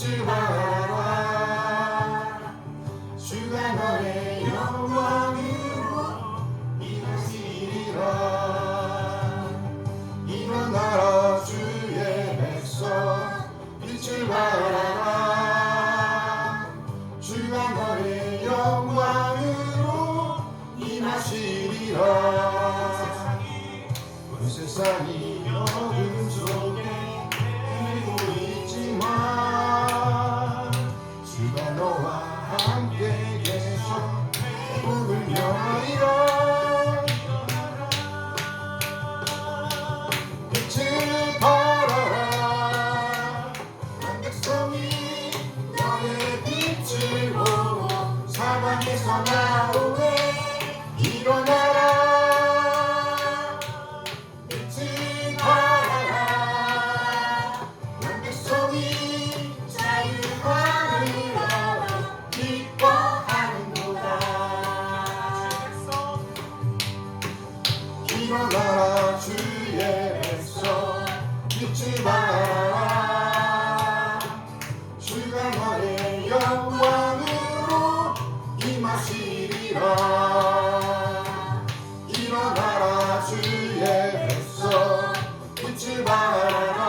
빛을 발하라. 주가 너의 영광으로 임하시리라. 일어나라 주의 백성 빛을 발하라. 주가 너의 영광으로 임하시리라. 온 세상이 어둠 속에 헤매고 있지만 주가 너와 함께 계셔 복을 명하리라. 빛을 발하라. 온 백성이 너의 빛을 보고 사방에서 나오네. 일어나라. 빛을 발하라. 온 백성이 자유함을 알아 기뻐하는도다. 일어나라 주의 백성 빛을 발하라. 주가 너의 영광으로 임하시리라. 일어나라 주의 백성 빛을 발하라.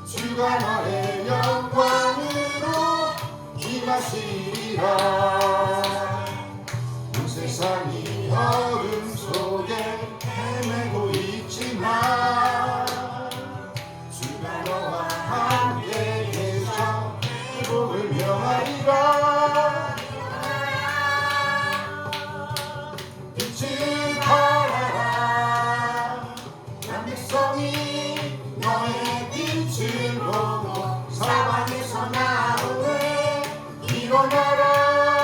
주가 너의 영광으로 임하시리라. 온 세상이 어둠 속에 헤매고 있지만 주가 너와 함께 계셔 복을 명하리라. 빛을 발하라. 온 백성이 너의 빛을 보고 사방에서 나오네. 일어나라.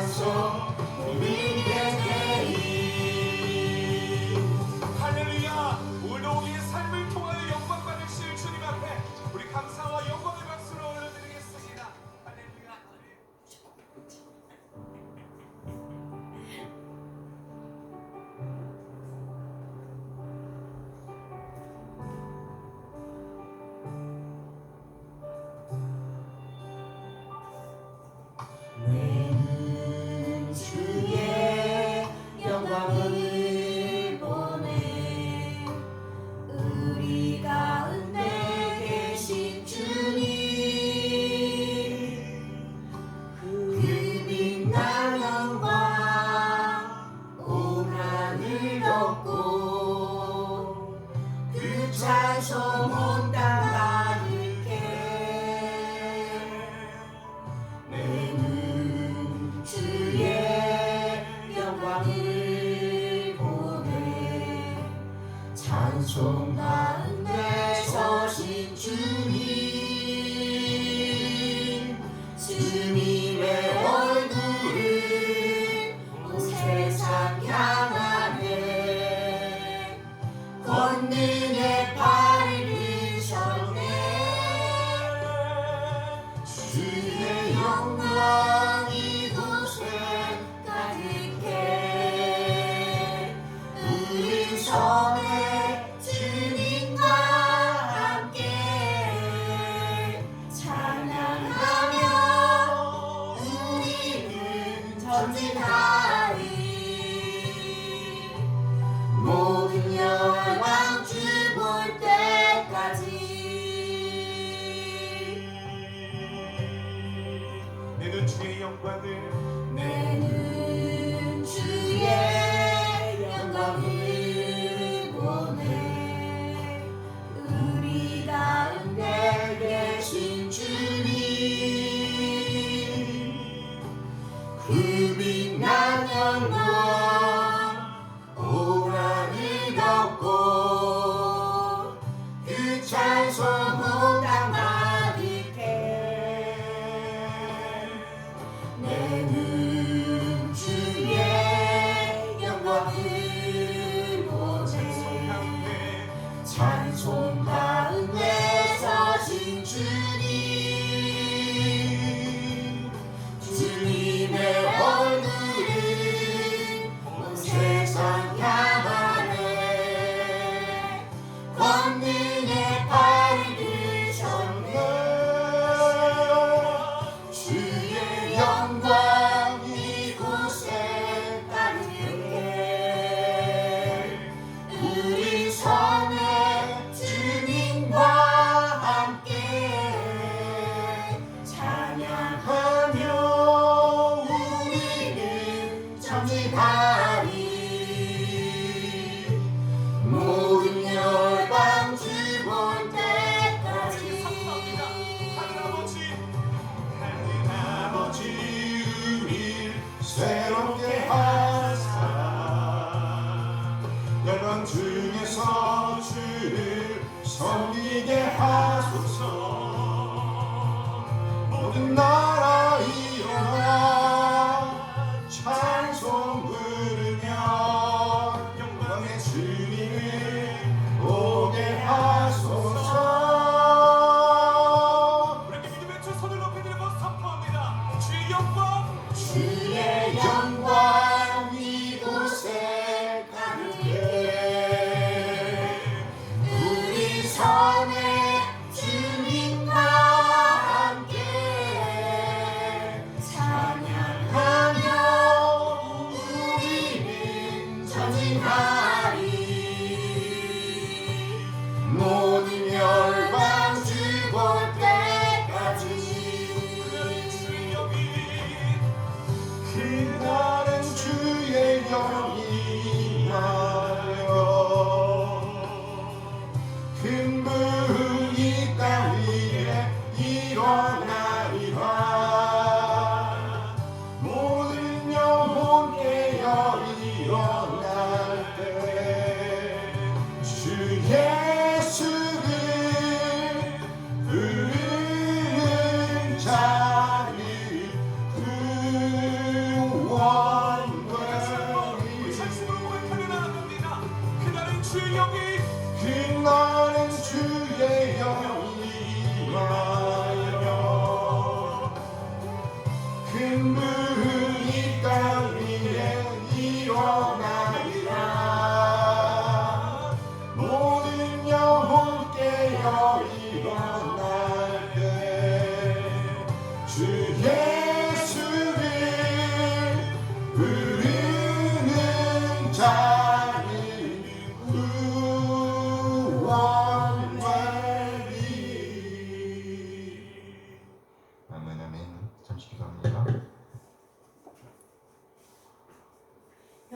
찬송 드리게 되리. 할렐루야. 오늘도 우리의 삶을 통하여 영광 받으실 주님 앞에 우리 감사와 영광의 박수로 올려드리겠습니다. 할렐루야. 내는 주의 영광을 보내. 우리 가운데 계신 주님, 그 빛난 영광 온 하늘 덮고 그 찬송 온 땅 가득해. 내는 주의 영광을 보내. 찬송 가운데 서신 주님, 주님의 얼굴을 온 세상 향하네. 권능의 팔을 드셨네. 주의 영광 이곳에 가득해. 우리 섬에 주님과 함께 찬양하며 우리는 전진하리. 모든 영광 주 볼 때까지. 내는 주의 영광을 내는 주의 영광을 보내. 우리 가운데 계신 주님, 그 빛난 영광 온 하늘 덮고 그 찬송 온 땅 가득해. 내는 주의 영광을 보내. 찬송 가운데 서신 주님, 주님의 얼굴을 온 세상 향하네. 권능의 팔을 드셨네. 주의 영광 이곳에 가득해. 우리 섬에 주님과 함께 찬양하며 우리는 전진하리. 모든 열방 주 볼 때까지. 하늘 아버지 우릴 새롭게 하사 열방 중에서 주를 섬기게 하소서. 모든 나라 일어나 찬송 부르며 영광의 주님을 오게 하소서. 우리에게 믿음의 두 손을 높이 들고 선포합니다. 주의 영광 주의 영광 이곳에 가득해. 우리 섬에 주님과 함께 찬양하며 우리는 전진하리. 모든 열방 주 볼 때까지. 주의 영이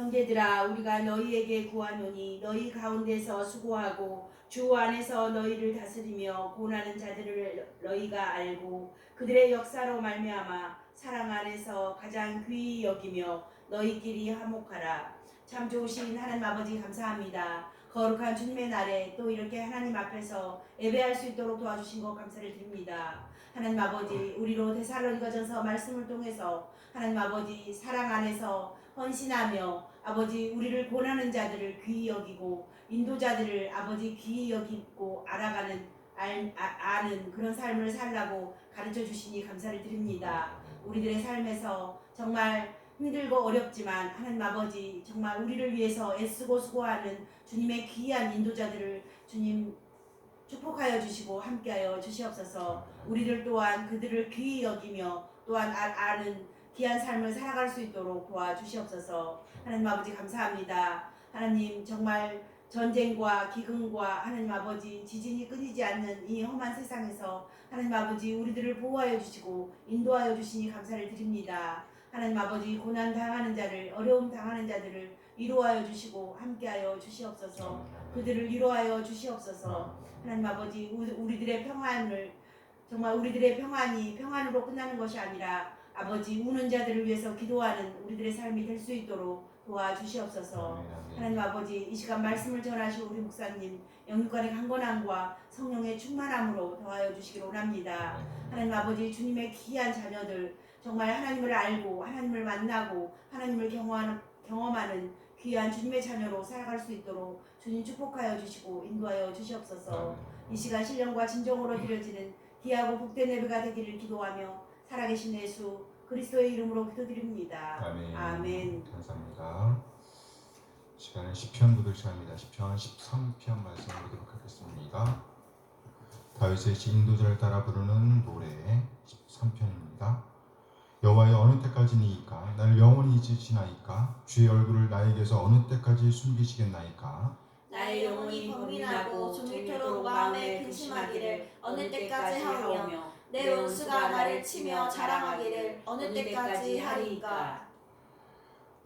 형제들아 우리가 너희에게 구하노니 너희 가운데서 수고하고 주 안에서 너희를 다스리며 고난하는 자들을 너희가 알고 그들의 역사로 말미암아 사랑 안에서 가장 귀히 여기며 너희끼리 화목하라. 참 좋으신 하나님 아버지 감사합니다. 거룩한 주님의 날에 또 이렇게 하나님 앞에서 예배할 수 있도록 도와주신 것 감사를 드립니다. 하나님 아버지 우리로 데살로니가전서 말씀을 통해서 하나님 아버지 사랑 안에서 헌신하며 아버지 우리를 고난하는 자들을 귀히 여기고 인도자들을 아버지 귀히 여기고 알아가는 아는 그런 삶을 살라고 가르쳐 주시니 감사를 드립니다. 우리들의 삶에서 정말 힘들고 어렵지만 하나님 아버지 정말 우리를 위해서 애쓰고 수고하는 주님의 귀한 인도자들을 주님 축복하여 주시고 함께하여 주시옵소서. 우리들 또한 그들을 귀히 여기며 또한 아는 귀한 삶을 살아갈 수 있도록 도와주시옵소서. 하나님 아버지 감사합니다. 하나님 정말 전쟁과 기근과 하나님 아버지 지진이 끊이지 않는 이 험한 세상에서 하나님 아버지 우리들을 보호하여 주시고 인도하여 주시니 감사를 드립니다. 하나님 아버지 고난 당하는 자를 어려움 당하는 자들을 위로하여 주시고 함께하여 주시옵소서. 그들을 위로하여 주시옵소서. 하나님 아버지 우리들의 평안을 정말 우리들의 평안이 평안으로 끝나는 것이 아니라 아버지 우는 자들을 위해서 기도하는 우리들의 삶이 될 수 있도록 도와주시옵소서. 하나님 아버지 이 시간 말씀을 전하실 우리 목사님 영육간의 강건함과 성령의 충만함으로 더하여 주시기를 원합니다. 하나님 아버지 주님의 귀한 자녀들 정말 하나님을 알고 하나님을 만나고 하나님을 경험하는 귀한 주님의 자녀로 살아갈 수 있도록 주님 축복하여 주시고 인도하여 주시옵소서. 이 시간 신령과 진정으로 드려지는 귀하고 복된 예배가 되기를 기도하며 살아계신 예수 그리스도의 이름으로 기도드립니다. 아멘. 감사합니다. 시간은 시편 구독 시간입니다. 시편 13편 말씀 보도록 하겠습니다. 다윗의 인도자를 따라 부르는 노래 13편입니다. 여호와여 어느 때까지니이까 나를 영원히 잊으시나이까 주의 얼굴을 나에게서 어느 때까지 숨기시겠나이까 나의 영혼이 범민하고 종일토록 마음에 근심하기를 어느 때까지 하오며 내 원수가 나를 치며 자랑하기를 어느 때까지 하리이까.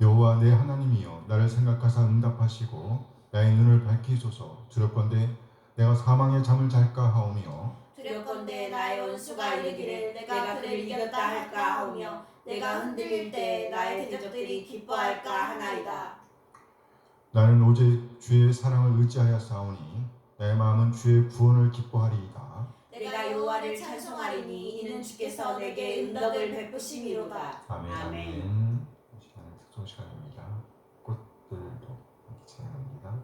여호와 내 하나님이여 나를 생각하사 응답하시고 나의 눈을 밝히소서. 두렵건대 내가 사망의 잠을 잘까 하오며 두렵건대 나의 원수가 이르기를 내가 그를 이겼다 할까 하오며 내가 흔들릴 때 나의 대적들이 기뻐할까 하나이다. 나는 오직 주의 사랑을 의지하여 싸우니 내 마음은 주의 구원을 기뻐하리이다. 내가 여호와를 찬송하리니 이는 주께서 내게 은덕을 베푸심이로다. 아멘. 아멘. 이 시간은 특송 시간입니다. 꽃들도 함께 찬양합니다.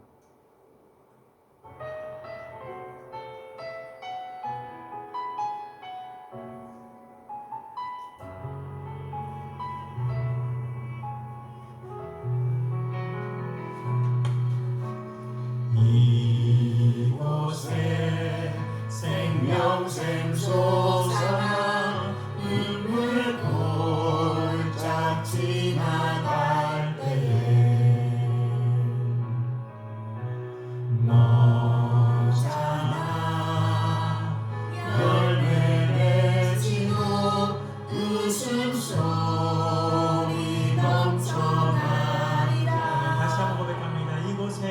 이곳에 생명샘 솟아 눈물 골짝 지나갈 때에 너잖아 열매 맺히고 웃음소리 넘쳐나리라. 다시 한번 고백합니다. 이곳에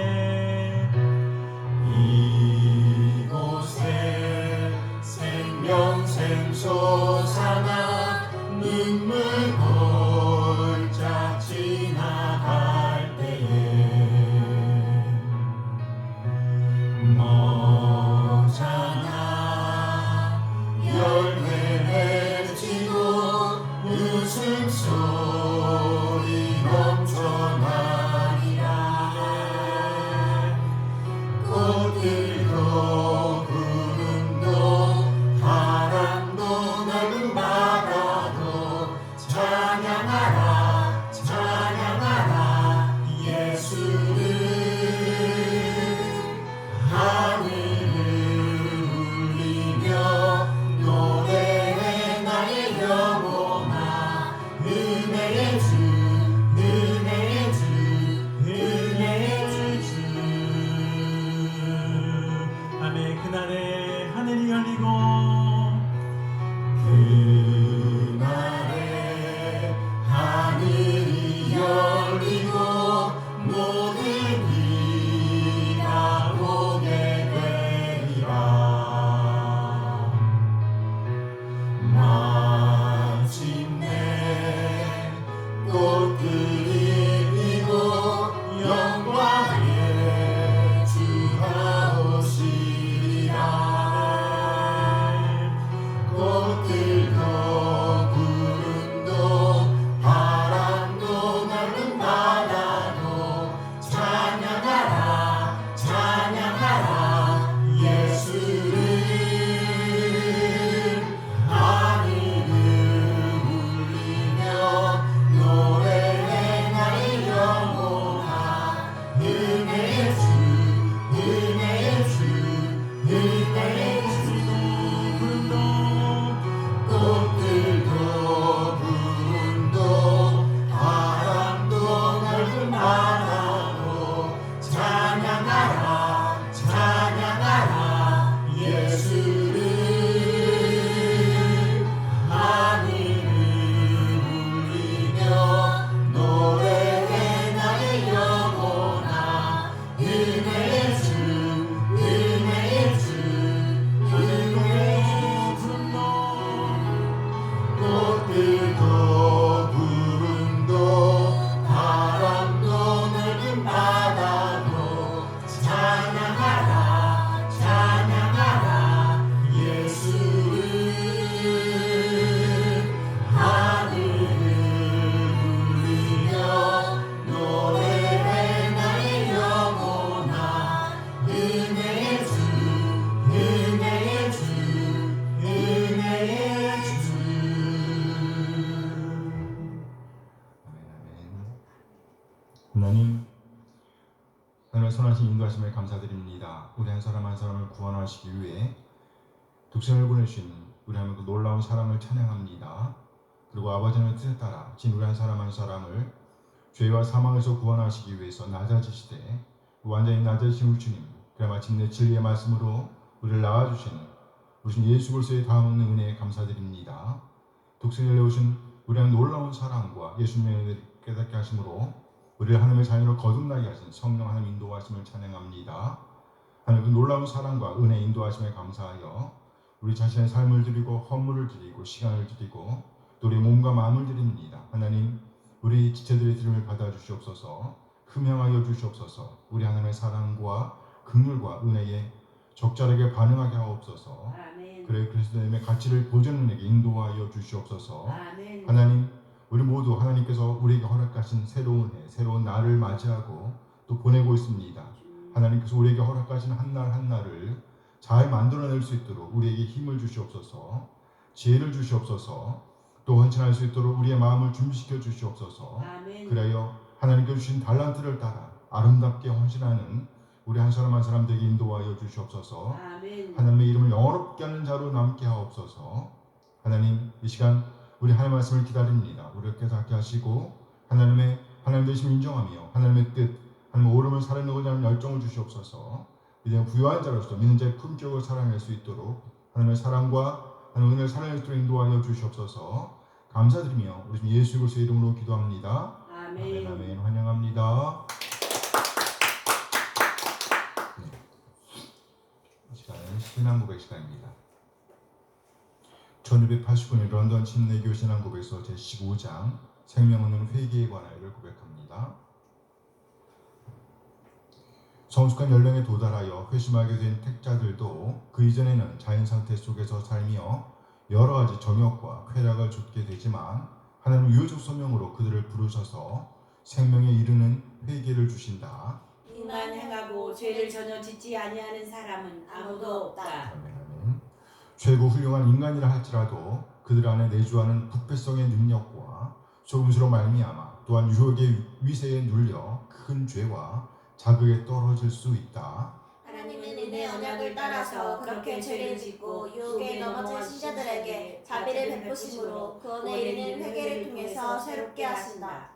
생명샘 솟아나 눈물 골짝 꽃들이 피고 영광의 주가 오시리라. 꽃들도 구름도 바람도 넓은 바다도 찬양하라 찬양하라 예수를. 하늘을 울리며 노래해 나의 영혼아. 은혜의 주 은혜의 주 은혜의 주. 꽃들도 구름도 바람도 넓은 바다도 찬양하라 찬양하라 예수를. 하늘을 울리며 노래해 나의 영혼아. 은혜의 주 은혜의 주 은혜의 주. 꽃들도 구름도 바람도 넓은 바다도 찬양하라 찬양하라 예수를. 하늘을 울리며 노래해 나의 영혼아. 은혜의 주 은혜의 주 은혜의 주. 하나님, 하나님의 선하신 인도하심에 감사드립니다. 우리 한 사람 한 사람을 구원하시기 위해 독생을 보내신 우리 하나님의 그 놀라운 사랑을 찬양합니다. 그리고 아버지의 뜻에 따라 진 우리 한 사람 한 사람을 죄와 사망에서 구원하시기 위해서 낮아지시되 완전히 낮아지신 우리 주님, 그래 마침내 진리의 말씀으로 우리를 낳아주신 우리 주 예수 그리스도의 다음없는 은혜에 감사드립니다. 독생을 내오신 우리 한 놀라운 사랑과 예수님의 깨닫게 하심으로 우리를 하나님의 자녀로 거듭나게 하신 성령 하나님 인도하심을 찬양합니다. 하나님 그 놀라운 사랑과 은혜 인도하심에 감사하여 우리 자신의 삶을 드리고 헌물을 드리고 시간을 드리고 또 우리 몸과 마음을 드립니다. 하나님, 우리 지체들의 드림을 받아주시옵소서. 흠양하여 주시옵소서. 우리 하나님의 사랑과 긍휼과 은혜에 적절하게 반응하게 하옵소서. 아멘. 그래 그리스도님의 가치를 보존하는 에게 인도하여 주시옵소서. 아멘. 하나님, 우리 모두 하나님께서 우리에게 허락하신 새로운 해, 새로운 날을 맞이하고 또 보내고 있습니다. 하나님께서 우리에게 허락하신 한 날 한 날을 잘 만들어낼 수 있도록 우리에게 힘을 주시옵소서. 지혜를 주시옵소서. 또 헌신할 수 있도록 우리의 마음을 준비시켜 주시옵소서. 아멘. 그래요 하나님께 주신 달란트를 따라 아름답게 헌신하는 우리 한 사람 한 사람 되게 인도하여 주시옵소서. 아멘. 하나님의 이름을 영원롭게 하는 자로 남게 하옵소서. 하나님, 이 시간 우리 하나님의 말씀을 기다립니다. 우리를 깨닫게 하시고 하나님 되심을 인정하며 하나님의 뜻, 하나님의 오름을 살아내고자 하는 열정을 주시옵소서. 이제 부유한 자로서 믿는 자의 품격을 살아낼 수 있도록 하나님의 사랑과 하나님의 은혜를 살아낼 수 있도록 인도하여 주시옵소서. 감사드리며 우리 주 예수 그리스도의 이름으로 기도합니다. 아멘. 아멘. 환영합니다. 이 시간은 신앙 고백 시간입니다. 1289년 런던 침례교 신앙 고백서 제15장 생명 얻는 회개에 관하여를 고백합니다. 성숙한 연령에 도달하여 회심하게 된 택자들도 그 이전에는 자연 상태 속에서 살며 여러 가지 정욕과 쾌락을 좇게 되지만 하나님은 유효적 소명으로 그들을 부르셔서 생명에 이르는 회개를 주신다. 이만 행하고 죄를 전혀 짓지 아니하는 사람은 아무도 없다. 아멘. 최고 훌륭한 인간이라 할지라도 그들 안에 내주하는 부패성의 능력과 조금수로 말미암아 또한 유혹의 위세에 눌려 큰 죄와 자극에 떨어질 수 있다. 하나님은 은혜 언약을 따라서 그렇게 죄를 짓고 유혹에 넘어진 신자들에게 자비를 베푸심으로 구원에 이르는 회개를 통해서 새롭게 하신다.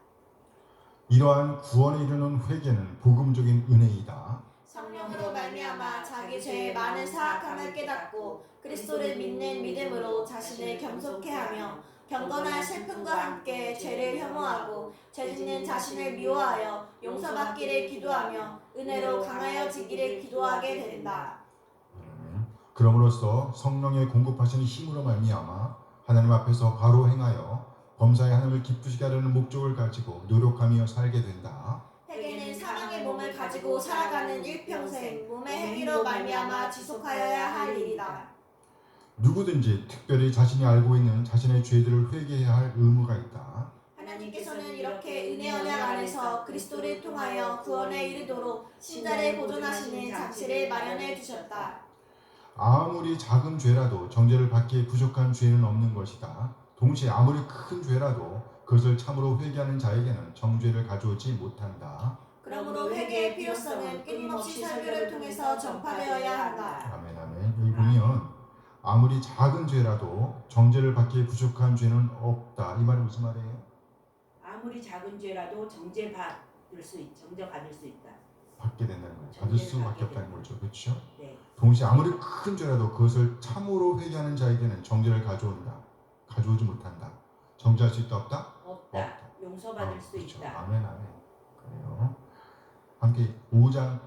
이러한 구원에 이르는 회개는 복음적인 은혜이다. 성령으로 말미암아 자기 죄의 많은 사악함을 깨닫고 그리스도를 믿는 믿음으로 자신을 겸손케 하며 경건한 슬픔과 함께 죄를 혐오하고 죄짓는 자신을 미워하여 용서받기를 기도하며 은혜로 강하여지기를 기도하게 된다. 그럼으로써 성령의 공급하시는 힘으로 말미암아 하나님 앞에서 바로 행하여 범사에 하나님을 기쁘시게 하려는 목적을 가지고 노력하며 살게 된다. 회개는 사망의 몸을 가지고 살아가는 일평생 몸의 행위로 말미암아 지속하여야 할 일이다. 누구든지 특별히 자신이 알고 있는 자신의 죄들을 회개해야 할 의무가 있다. 하나님께서는 이렇게 은혜 언약 안에서 그리스도를 통하여 구원에 이르도록 신자를 보존하시는 장치를 마련해 주셨다. 아무리 작은 죄라도 정죄를 받기에 부족한 죄는 없는 것이다. 동시에 아무리 큰 죄라도 그것을 참으로 회개하는 자에게는 정죄를 가져오지 못한다. 그러므로 회개의 필요성은 끊임없이 설교를 통해서 전파되어야 한다. 아멘 아멘. 여기 보면 아무리 작은 죄라도 정죄를 받기에 부족한 죄는 없다. 이 말이 무슨 말이에요? 아무리 작은 죄라도 정죄받을 수 있다. 받게 된다는 거예요. 받을 수밖에 없다는 거죠. 그렇죠? 네. 동시에 아무리 큰 죄라도 그것을 참으로 회개하는 자에게는 정죄를 가져오지 못한다. 정죄할 수 있다 없다? 없다. 용서받을 수 그렇죠. 있다. 아멘 아멘. 그래요. 함께 5장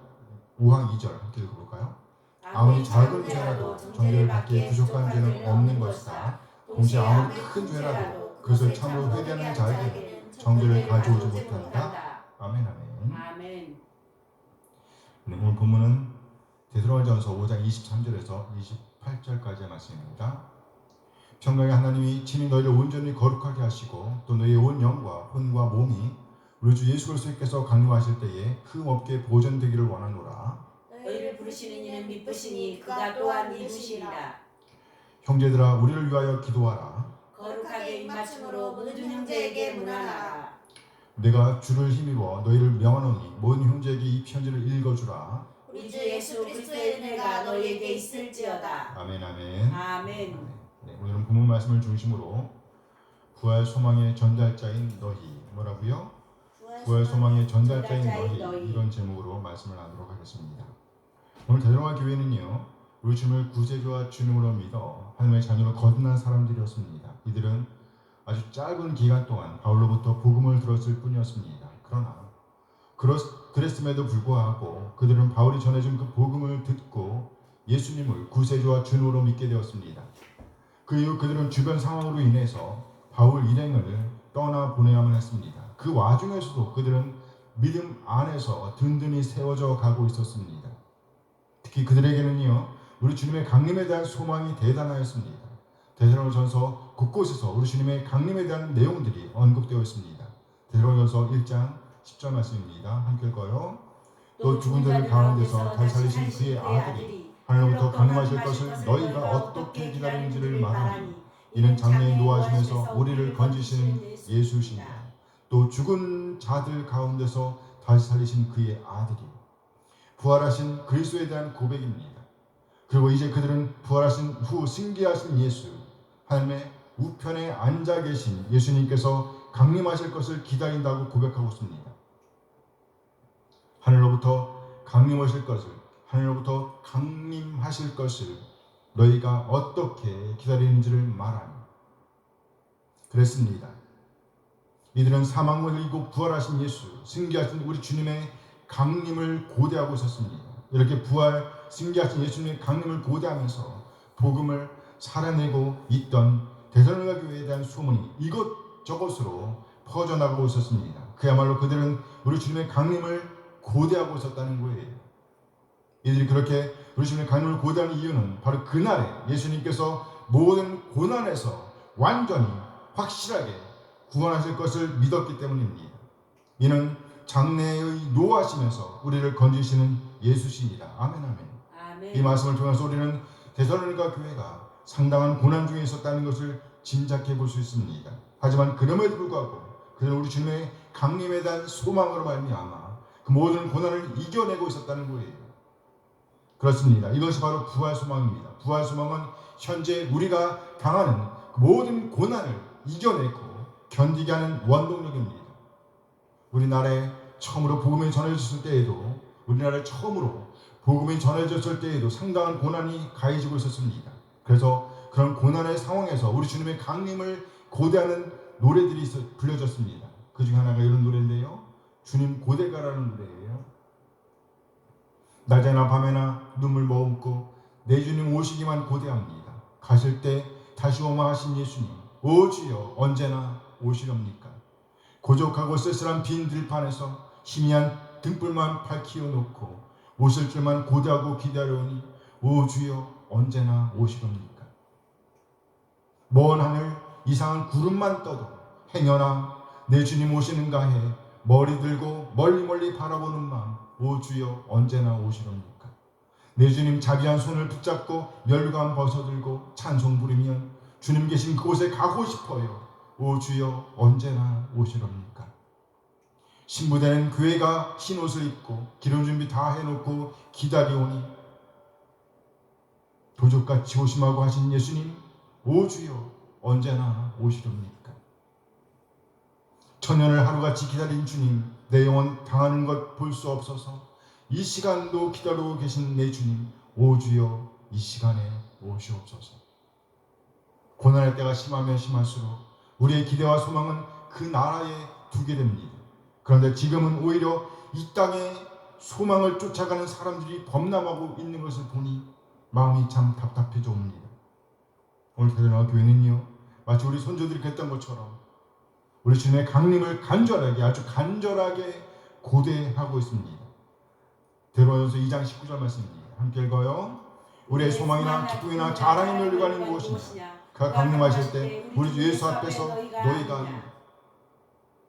5항 2절 함께 읽어볼까요? 아무리 작은 죄라도 정죄를 받기에 부족한 죄는 없는 것이다. 동시에 아무리 큰 죄라도 그것을 참으로 회개하는 자에게는 정죄를 가져오지 못한다. 아멘 아멘. 아멘. 네, 오늘 본문은 데살로니가전서 5장 23절에서 28절까지의 말씀입니다. 평강의 하나님이 친히 너희를 온전히 거룩하게 하시고 또 너희의 온 영과 혼과 몸이 우리 주 예수 그리스도께서 강림하실 때에 흠 없게 보존되기를 원하노라. 너희를 부르시는 이는 미쁘시니 그가 또한 이루시리라. 형제들아 우리를 위하여 기도하라. 거룩하게 입맞춤으로 모든 형제에게 문안하라. 내가 주를 힘입어 너희를 명하노니 모든 형제에게 이 편지를 읽어주라. 우리 주 예수 그리스도의 은혜가 너희에게 있을지어다. 아멘 아멘. 아멘. 네, 오늘은 본문 말씀을 중심으로 부활 소망의 전달자인 너희 뭐라고요? 부활 소망의 전달자인 너희 이런 제목으로 말씀을 나누도록 하겠습니다. 오늘 데살로니가 교회는요 우리 주님을 구세주와 주님으로 믿어 하나님의 자녀로 거듭난 사람들이었습니다. 이들은 아주 짧은 기간 동안 바울로부터 복음을 들었을 뿐이었습니다. 그러나 그랬음에도 불구하고 그들은 바울이 전해준 그 복음을 듣고 예수님을 구세주와 주님으로 믿게 되었습니다. 그 이후 그들은 주변 상황으로 인해서 바울 일행을 떠나보내야만 했습니다. 그 와중에서도 그들은 믿음 안에서 든든히 세워져 가고 있었습니다. 특히 그들에게는요 우리 주님의 강림에 대한 소망이 대단하였습니다. 데살로니가전서 곳곳에서 우리 주님의 강림에 대한 내용들이 언급되어 있습니다. 데살로니가전서 1장 10절 말씀입니다. 함께 읽어요. 또 죽은 자들 가운데서 다시 살리신 그의 아들이 하늘로부터 강림하실 것을 너희가 어떻게 기다리는지를 말하니 이는 장래에 노하시면서 우리를 건지시는 예수시니라. 또 죽은 자들 가운데서 다시 살리신 그의 아들이 부활하신 그리스도에 대한 고백입니다. 그리고 이제 그들은 부활하신 후 승계하신 예수 하나님의 우편에 앉아 계신 예수님께서 강림하실 것을 기다린다고 고백하고 있습니다. 하늘로부터 강림하실 것을 너희가 어떻게 기다리는지를 말하니 그랬습니다. 이들은 사망을 이기고 부활하신 예수, 승계하신 우리 주님의 강림을 고대하고 있었습니다. 이렇게 부활, 승계하신 예수님의 강림을 고대하면서 복음을 살아내고 있던 데살로니가 교회에 대한 소문이 이것저것으로 퍼져나가고 있었습니다. 그야말로 그들은 우리 주님의 강림을 고대하고 있었다는 거예요. 이들이 그렇게 우리 주님의 강림을 고대하는 이유는 바로 그날에 예수님께서 모든 고난에서 완전히 확실하게 구원하실 것을 믿었기 때문입니다. 이는 장래의 노하시면서 우리를 건지시는 예수십니다. 아멘 아멘. 아멘. 이 말씀을 통해서 우리는 데살로니가 교회가 상당한 고난 중에 있었다는 것을 짐작해 볼 수 있습니다. 하지만 그럼에도 불구하고 그들은 우리 주님의 강림에 대한 소망으로 말미암아 그 모든 고난을 이겨내고 있었다는 거예요. 그렇습니다. 이것이 바로 부활 소망입니다. 부활 소망은 현재 우리가 당하는 그 모든 고난을 이겨내고 견디게 하는 원동력입니다. 우리나라에 처음으로 복음이 전해졌을 때에도 상당한 고난이 가해지고 있었습니다. 그래서 그런 고난의 상황에서 우리 주님의 강림을 고대하는 노래들이 불려졌습니다. 그 중에 하나가 이런 노래인데요. 주님 고대가라는 노래예요. 낮에나 밤에나 눈물 머금고 내 주님 오시기만 고대합니다. 가실 때 다시 오마 하신 예수님, 오 주여 언제나 오시렵니까? 고족하고 쓸쓸한 빈 들판에서 희미한 등불만 밝히어 놓고 오실 줄만 고대하고 기다려오니 오 주여 언제나 오시렵니까? 먼 하늘 이상한 구름만 떠도 행여나 내 주님 오시는가 해 머리 들고 멀리 바라보는 마음 오 주여 언제나 오시렵니까? 내 주님 자비한 손을 붙잡고 멸류관 벗어들고 찬송 부르면 주님 계신 그곳에 가고 싶어요. 오 주여 언제나 오시렵니까? 신부되는 교회가 흰옷을 입고 기름 준비 다 해놓고 기다리오니 도적같이 오심하고 하신 예수님 오 주여 언제나 오시렵니까? 천년을 하루같이 기다린 주님 내 영혼 당하는 것 볼 수 없어서 이 시간도 기다리고 계신 내 주님 오 주여 이 시간에 오시옵소서. 고난의 때가 심하면 심할수록 우리의 기대와 소망은 그 나라에 두게 됩니다. 그런데 지금은 오히려 이 땅에 소망을 쫓아가는 사람들이 범람하고 있는 것을 보니 마음이 참 답답해져 옵니다. 오늘 대전화 교회는요 마치 우리 손주들이 그랬던 것처럼 우리 주님의 강림을 간절하게 아주 간절하게 고대하고 있습니다. 데로와서 2장 19절 말씀입니다. 함께 읽어요. 우리의 소망이나 기쁨이나 자랑의 멸류관이 무엇이냐? 그가 강림하실 때 우리 주 예수 앞에서 너희가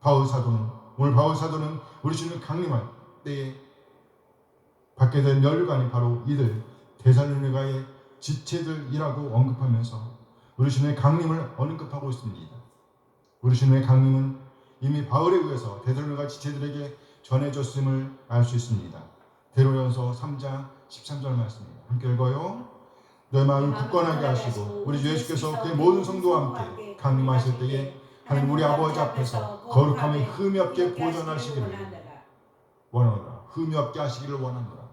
바울 사도는 오늘 바울 사도는 우리 주님 강림할 때에 받게 될 멸류관이 바로 이들 데살로니가의 지체들이라고 언급하면서 우리 주님의 강림을 언급하고 있습니다. 우리 주님의 강림은 이미 바울에 의해서 데살로니가 지체들에게 전해졌음을 알 수 있습니다. 데로전서 3장 13절 말씀입니다. 함께 읽어요. 너희 마음을 굳건하게 하시고 우리 주 예수께서 그의 모든 성도와 함께 강림하실 때에 하나님 우리 아버지 앞에서 거룩함에 흠이 없게 보존하시기를 원하노라. 흠이 없게 하시기를 원하노라.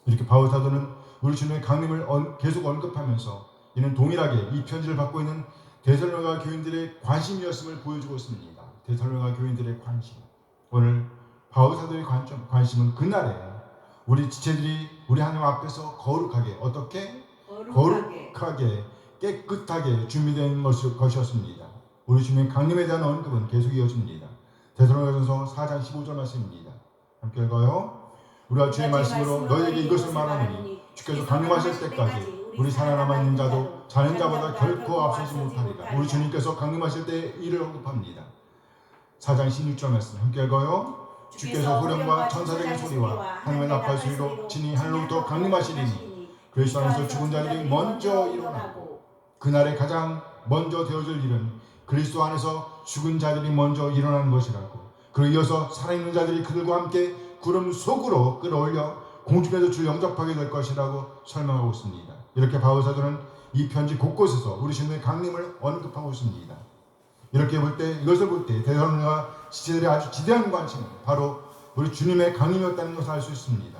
이렇게 바울 사도는 우리 주님의 강림을 계속 언급하면서 이는 동일하게 이 편지를 받고 있는 데살로니가 교인들의 관심이었음을 보여주고 있습니다. 데살로니가 교인들의 관심. 오늘 바울 사도의 관심은 그날에 우리 지체들이 우리 하나님 앞에서 거룩하게 어떻게? 거룩하게 깨끗하게 준비된 것이었습니다. 우리 주님의 강림에 대한 언급은 계속 이어집니다. 데살로니가전서 4장 15절 말씀입니다. 함께 읽어요. 우리가 주의 말씀으로 너희에게 이것을 말하노니 주께서 강림하실 때까지 우리 살아남아 있는 자도 자는 자보다 결코 앞서지 못하리라. 우리 주님께서 강림하실 때 이를 언급합니다. 4장 16절 말씀 함께 읽어요. 주께서 후렴과 천사적인 소리와 하늘의 나팔 소리로 진이 하늘로부터 강림하시리니 그리스도 안에서 죽은 자들이 먼저 일어나고 그날에 가장 먼저 되어질 일은 그리스도 안에서 죽은 자들이 먼저 일어나는 것이라고. 그리고 이어서 살아있는 자들이 그들과 함께 구름 속으로 끌어올려 공중에서 주 영접하게 될 것이라고 설명하고 있습니다. 이렇게 바울 사도는 이 편지 곳곳에서 우리 주님의 강림을 언급하고 있습니다. 이렇게 볼 때 이것을 볼 때 데살로니가 지체들의 아주 지대한 관심은 바로 우리 주님의 강림이었다는 것을 알 수 있습니다.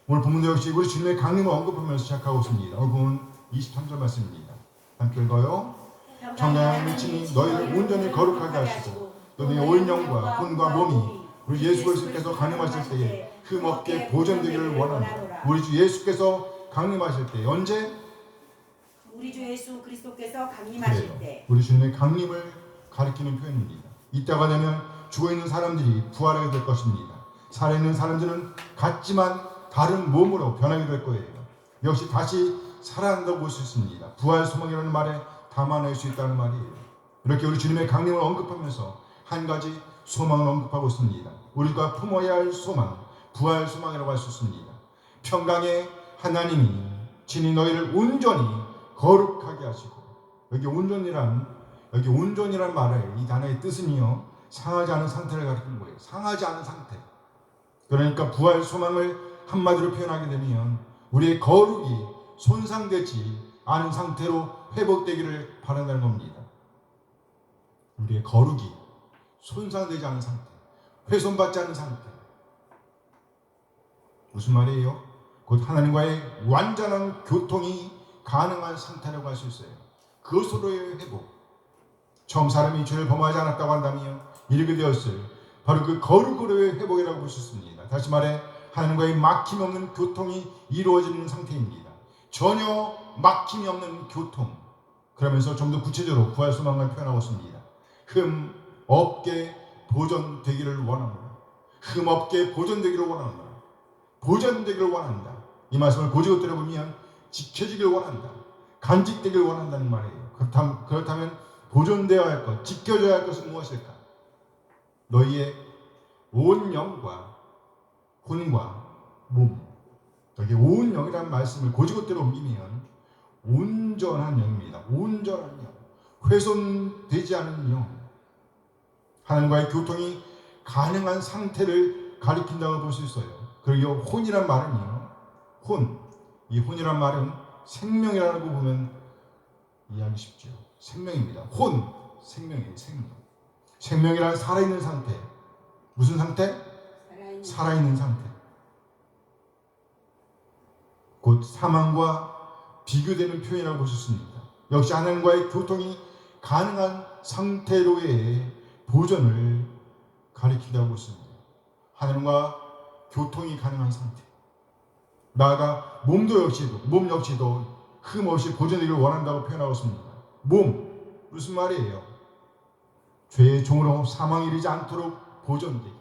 오늘 본문도 역시 우리 주님의 강림을 언급하면서 시작하고 있습니다. 오늘 본문 23절 말씀입니다. 함께 읽어요. 평강의 친히 너희를 온전히 거룩하게 하시고 너희의 온 영과魂과 몸이 우리 예수 그리스도께서 강림하실 때에 흠없게 보존되기를 원한다. 우리 주 예수께서 강림하실 때 언제? 우리 주 예수 그리스도께서 강림하실 때 우리 주님의 강림을 가리키는 표현입니다. 이때가 되면 죽어있는 사람들이 부활하게 될 것입니다. 살아있는 사람들은 같지만 다른 몸으로 변하게 될 거예요. 역시 다시 살아난다고 볼 수 있습니다. 부활 소망이라는 말에 담아낼 수 있다는 말이에요. 이렇게 우리 주님의 강림을 언급하면서 한 가지 소망을 언급하고 있습니다. 우리가 품어야 할 소망, 부활 소망이라고 할 수 있습니다. 평강의 하나님이 친히 너희를 온전히 거룩하게 하시고, 여기 온전이란 말을 이 단어의 뜻은요 상하지 않은 상태를 가리키는 거예요. 상하지 않은 상태. 그러니까 부활 소망을 한마디로 표현하게 되면 우리의 거룩이 손상되지 않은 상태로 회복되기를 바란다는 겁니다. 우리의 거룩이 손상되지 않은 상태, 훼손받지 않은 상태. 무슨 말이에요? 곧 하나님과의 완전한 교통이 가능한 상태라고 할 수 있어요. 그것으로의 회복. 처음 사람이 죄를 범하지 않았다고 한다면 이르게 되었을 바로 그 거룩으로의 회복이라고 볼 수 있습니다. 다시 말해 하나님과의 막힘이 없는 교통이 이루어지는 상태입니다. 전혀 막힘이 없는 교통. 그러면서 좀 더 구체적으로 부활 소망을 표현하고 있습니다. 흠 없게 보존되기를 원합니다. 흠 없게 보존되기를 원합니다. 보존되기를 원한다. 이 말씀을 고지고 들어보면 지켜지길 원한다. 간직되길 원한다는 말이에요. 그렇다면 보존되어야 할 것, 지켜져야 할 것은 무엇일까? 너희의 온 영과 혼과 몸. 여기 온 영이라는 말씀을 고지고대로 옮기면 온전한 영입니다. 온전한 영. 훼손되지 않은 영. 하나님과의 교통이 가능한 상태를 가리킨다고 볼 수 있어요. 그리고 혼이란 말은요. 혼. 이 혼이란 말은 생명이라고 보면 이해하기 쉽죠. 생명입니다. 혼. 생명이에요. 생명. 생명이란 살아있는 상태. 무슨 상태? 살아있는 상태. 곧 사망과 비교되는 표현이라고 볼 수 있습니다. 역시 하나님과의 교통이 가능한 상태로의 보존을 가리킨다고 볼 수 있습니다. 하나님과 교통이 가능한 상태. 나아가 몸 역시도 흠 없이 보존되기를 원한다고 표현하고 있습니다. 몸, 무슨 말이에요? 죄의 종으로 사망에 이르지 않도록 보존되기,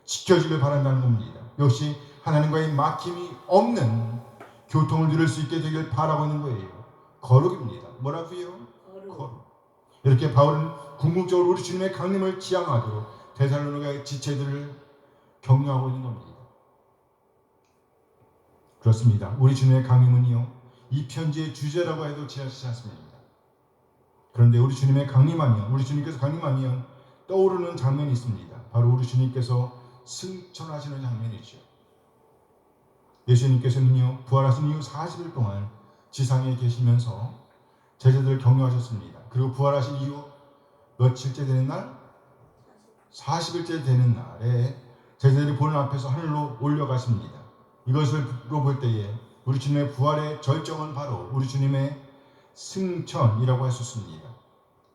지켜지길 바란다는 겁니다. 역시 하나님과의 막힘이 없는 교통을 누릴 수 있게 되길 바라고 있는 거예요. 거룩입니다. 뭐라고요? 거룩. 이렇게 바울은 궁극적으로 우리 주님의 강림을 지향하도록 데살로니가의 지체들을 격려하고 있는 겁니다. 그렇습니다. 우리 주님의 강림은요, 이 편지의 주제라고 해도 지나치지 않습니다. 그런데 우리 주님의 강림하면, 우리 주님께서 강림하면 떠오르는 장면이 있습니다. 바로 우리 주님께서 승천하시는 장면이죠. 예수님께서는요, 부활하신 이후 40일 동안 지상에 계시면서 제자들을 격려하셨습니다. 그리고 부활하신 이후 며칠째 되는 날? 40일째 되는 날에 제자들이 보는 앞에서 하늘로 올려가십니다. 이것을 볼 때에 우리 주님의 부활의 절정은 바로 우리 주님의 승천이라고 할 수 있습니다.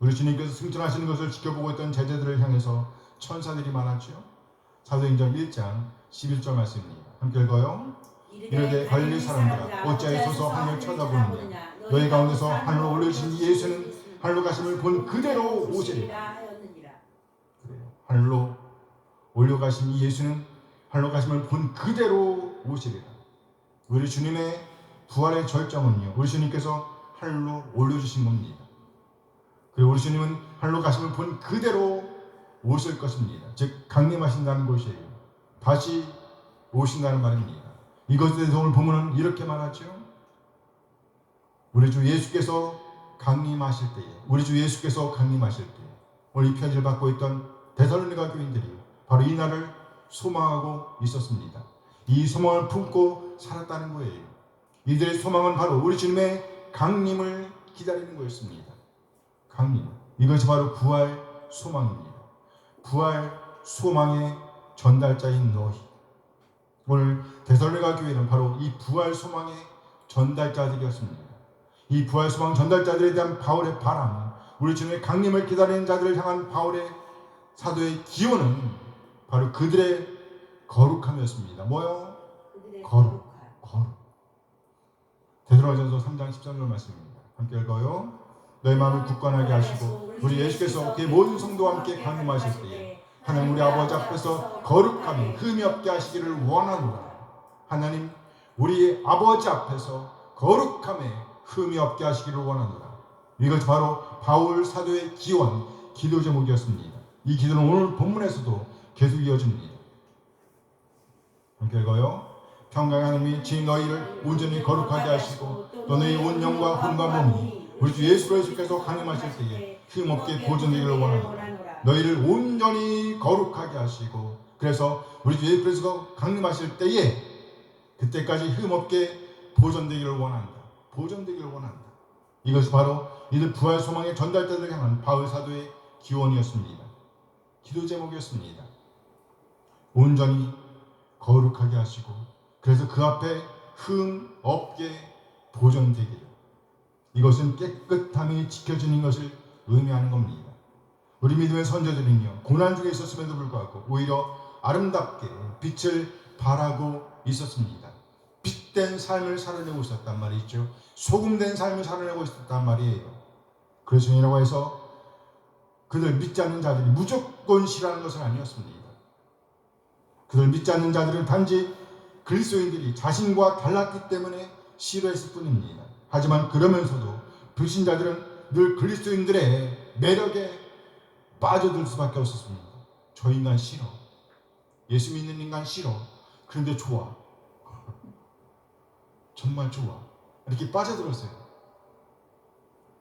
우리 주님께서 승천하시는 것을 지켜보고 있던 제자들을 향해서 천사들이 말하죠. 사도행전 1장 11절 말씀입니다. 함께 읽어요. 이르되 갈릴리 사람들아 어찌하여 하늘을 쳐다보느냐. 너희 가운데서 하늘로 올려주신 예수는 하늘로 가심을 본 그대로 오시리라. 그래요. 하늘로 올려가신 이 예수는 하늘로 가심을 본 그대로 오시리라. 우리 주님의 부활의 절정은요, 우리 주님께서 하늘로 올려주신 겁니다. 그리고 우리 주님은 하늘로 가심을 본 그대로 오실 것입니다. 즉 강림하신다는 것이에요. 다시 오신다는 말입니다. 이것에 대해서 오늘 본문은 이렇게 말하죠. 우리 주 예수께서 강림하실 때에, 오늘 이 편지를 받고 있던 데살로니가 교인들이 바로 이 날을 소망하고 있었습니다. 이 소망을 품고 살았다는 거예요. 이들의 소망은 바로 우리 주님의 강림을 기다리는 거였습니다. 강림. 이것이 바로 부활 소망입니다. 부활 소망의 전달자인 너희. 오늘 데살로니가 교회는 바로 이 부활 소망의 전달자들이었습니다. 이 부활 소망 전달자들에 대한 바울의 바람, 우리 주님의 강림을 기다리는 자들을 향한 바울의 사도의 기원은 바로 그들의 거룩함이었습니다. 뭐요? 거룩. 데살로니가전서 3장 13절 말씀입니다. 함께 읽어요. 너희 마음을 굳건하게 하시고 우리 예수께서 그의 모든 성도와 함께 강림하실 때에 하나님 우리 아버지 앞에서 거룩함이 흠이 없게 하시기를 원하노라. 하나님 우리 아버지 앞에서 거룩함에 흠이 없게 하시기를 원하노라. 이것이 바로 바울 사도의 기원, 기도 제목이었습니다. 이 기도는 오늘 본문에서도 계속 이어집니다. 함께 읽어요. 평강의 하나님이 지금 너희를 온전히 거룩하게 하시고 또 너희 온 영과 혼과 몸이 우리 주 예수 그리스도께서 강림하실 때에 흠없게 보존되기를 원하노라. 너희를 온전히 거룩하게 하시고, 그래서 우리 주 예수 그리스도가 강림하실 때에 그때까지 흠없게 보존되기를 원한다. 이것이 바로 이들 부활 소망의 전달자들을 향한 바울 사도의 기원이었습니다. 기도 제목이었습니다. 온전히 거룩하게 하시고, 그래서 그 앞에 흠 없게 보존되기를. 이것은 깨끗함이 지켜지는 것을 의미하는 겁니다. 우리 믿음의 선조들은요, 고난 중에 있었음에도 불구하고 오히려 아름답게 빛을 발하고 있었습니다. 빛된 삶을 살아내고 있었단 말이죠. 소금된 삶을 살아내고 있었단 말이에요. 그래서 이라고 해서 그들 믿지 않는 자들이 무조건 싫어하는 것은 아니었습니다. 그들 믿지 않는 자들은 단지 그리스도인들이 자신과 달랐기 때문에 싫어했을 뿐입니다. 하지만 그러면서도 불신자들은 늘 그리스도인들의 매력에 빠져들 수밖에 없었습니다. 저 인간 싫어. 예수 믿는 인간 싫어. 그런데 좋아. 정말 좋아. 이렇게 빠져들었어요.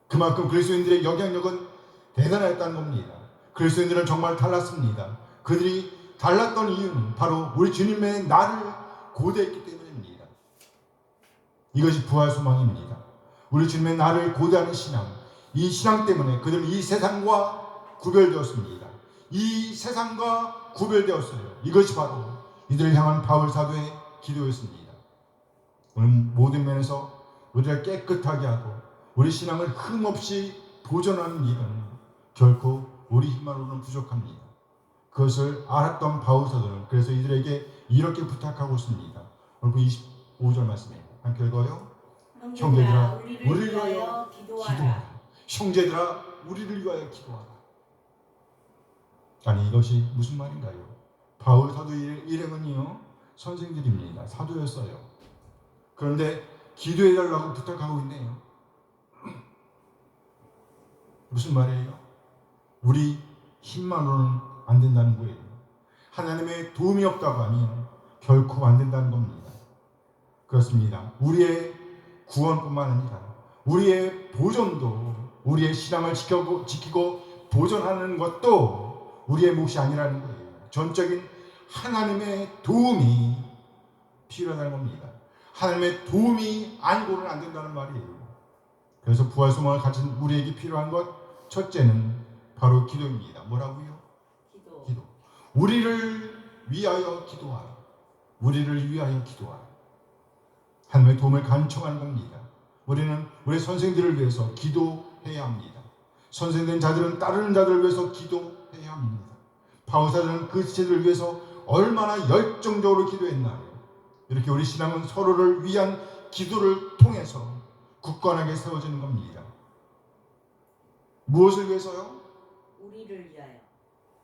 그만큼 그리스도인들의 영향력은 대단했다는 겁니다. 그리스도인들은 정말 달랐습니다. 그들이 달랐던 이유는 바로 우리 주님의 나를 고대했기 때문입니다. 이것이 부활 소망입니다. 우리 주님의 나를 고대하는 신앙, 이 신앙 때문에 그들은 이 세상과 구별되었습니다. 이 세상과 구별되었어요. 이것이 바로 이들을 향한 바울 사도의 기도였습니다. 오늘 모든 면에서 우리를 깨끗하게 하고 우리 신앙을 흠없이 보존하는 일은 결코 우리 힘만으로는 부족합니다. 그것을 알았던 바울 사도는 그래서 이들에게 이렇게 부탁하고 있습니다. 오늘 25절 말씀입니다. 함께 읽어요. 형제들아 우리를 위하여 기도하라. 형제들아 우리를 위하여 기도하라. 아니 이것이 무슨 말인가요? 바울 사도의 일행은요 선생들입니다. 사도였어요. 그런데 기도해달라고 부탁하고 있네요. 무슨 말이에요? 우리 힘만으로는 안 된다는 거예요. 하나님의 도움이 없다고 하면 결코 안 된다는 겁니다. 그렇습니다. 우리의 구원뿐만 아니라 우리의 보존도 우리의 신앙을 지키고 보존하는 것도 우리의 몫이 아니라는 거예요. 전적인 하나님의 도움이 필요하다는 겁니다. 하나님의 도움이 아니고는 안 된다는 말이에요. 그래서 부활 소망을 가진 우리에게 필요한 것 첫째는 바로 기도입니다. 뭐라고요? 기도. 우리를 위하여 기도하라. 우리를 위하여 기도하라. 하나님의 도움을 간청하는 겁니다. 우리는 우리 선생들을 위해서 기도해야 합니다. 선생된 자들은 따르는 자들을 위해서 기도해야 합니다. 바울사들은 그 지체들을 위해서 얼마나 열정적으로 기도했나요? 이렇게 우리 신앙은 서로를 위한 기도를 통해서 굳건하게 세워지는 겁니다. 무엇을 위해서요? 우리를 위하여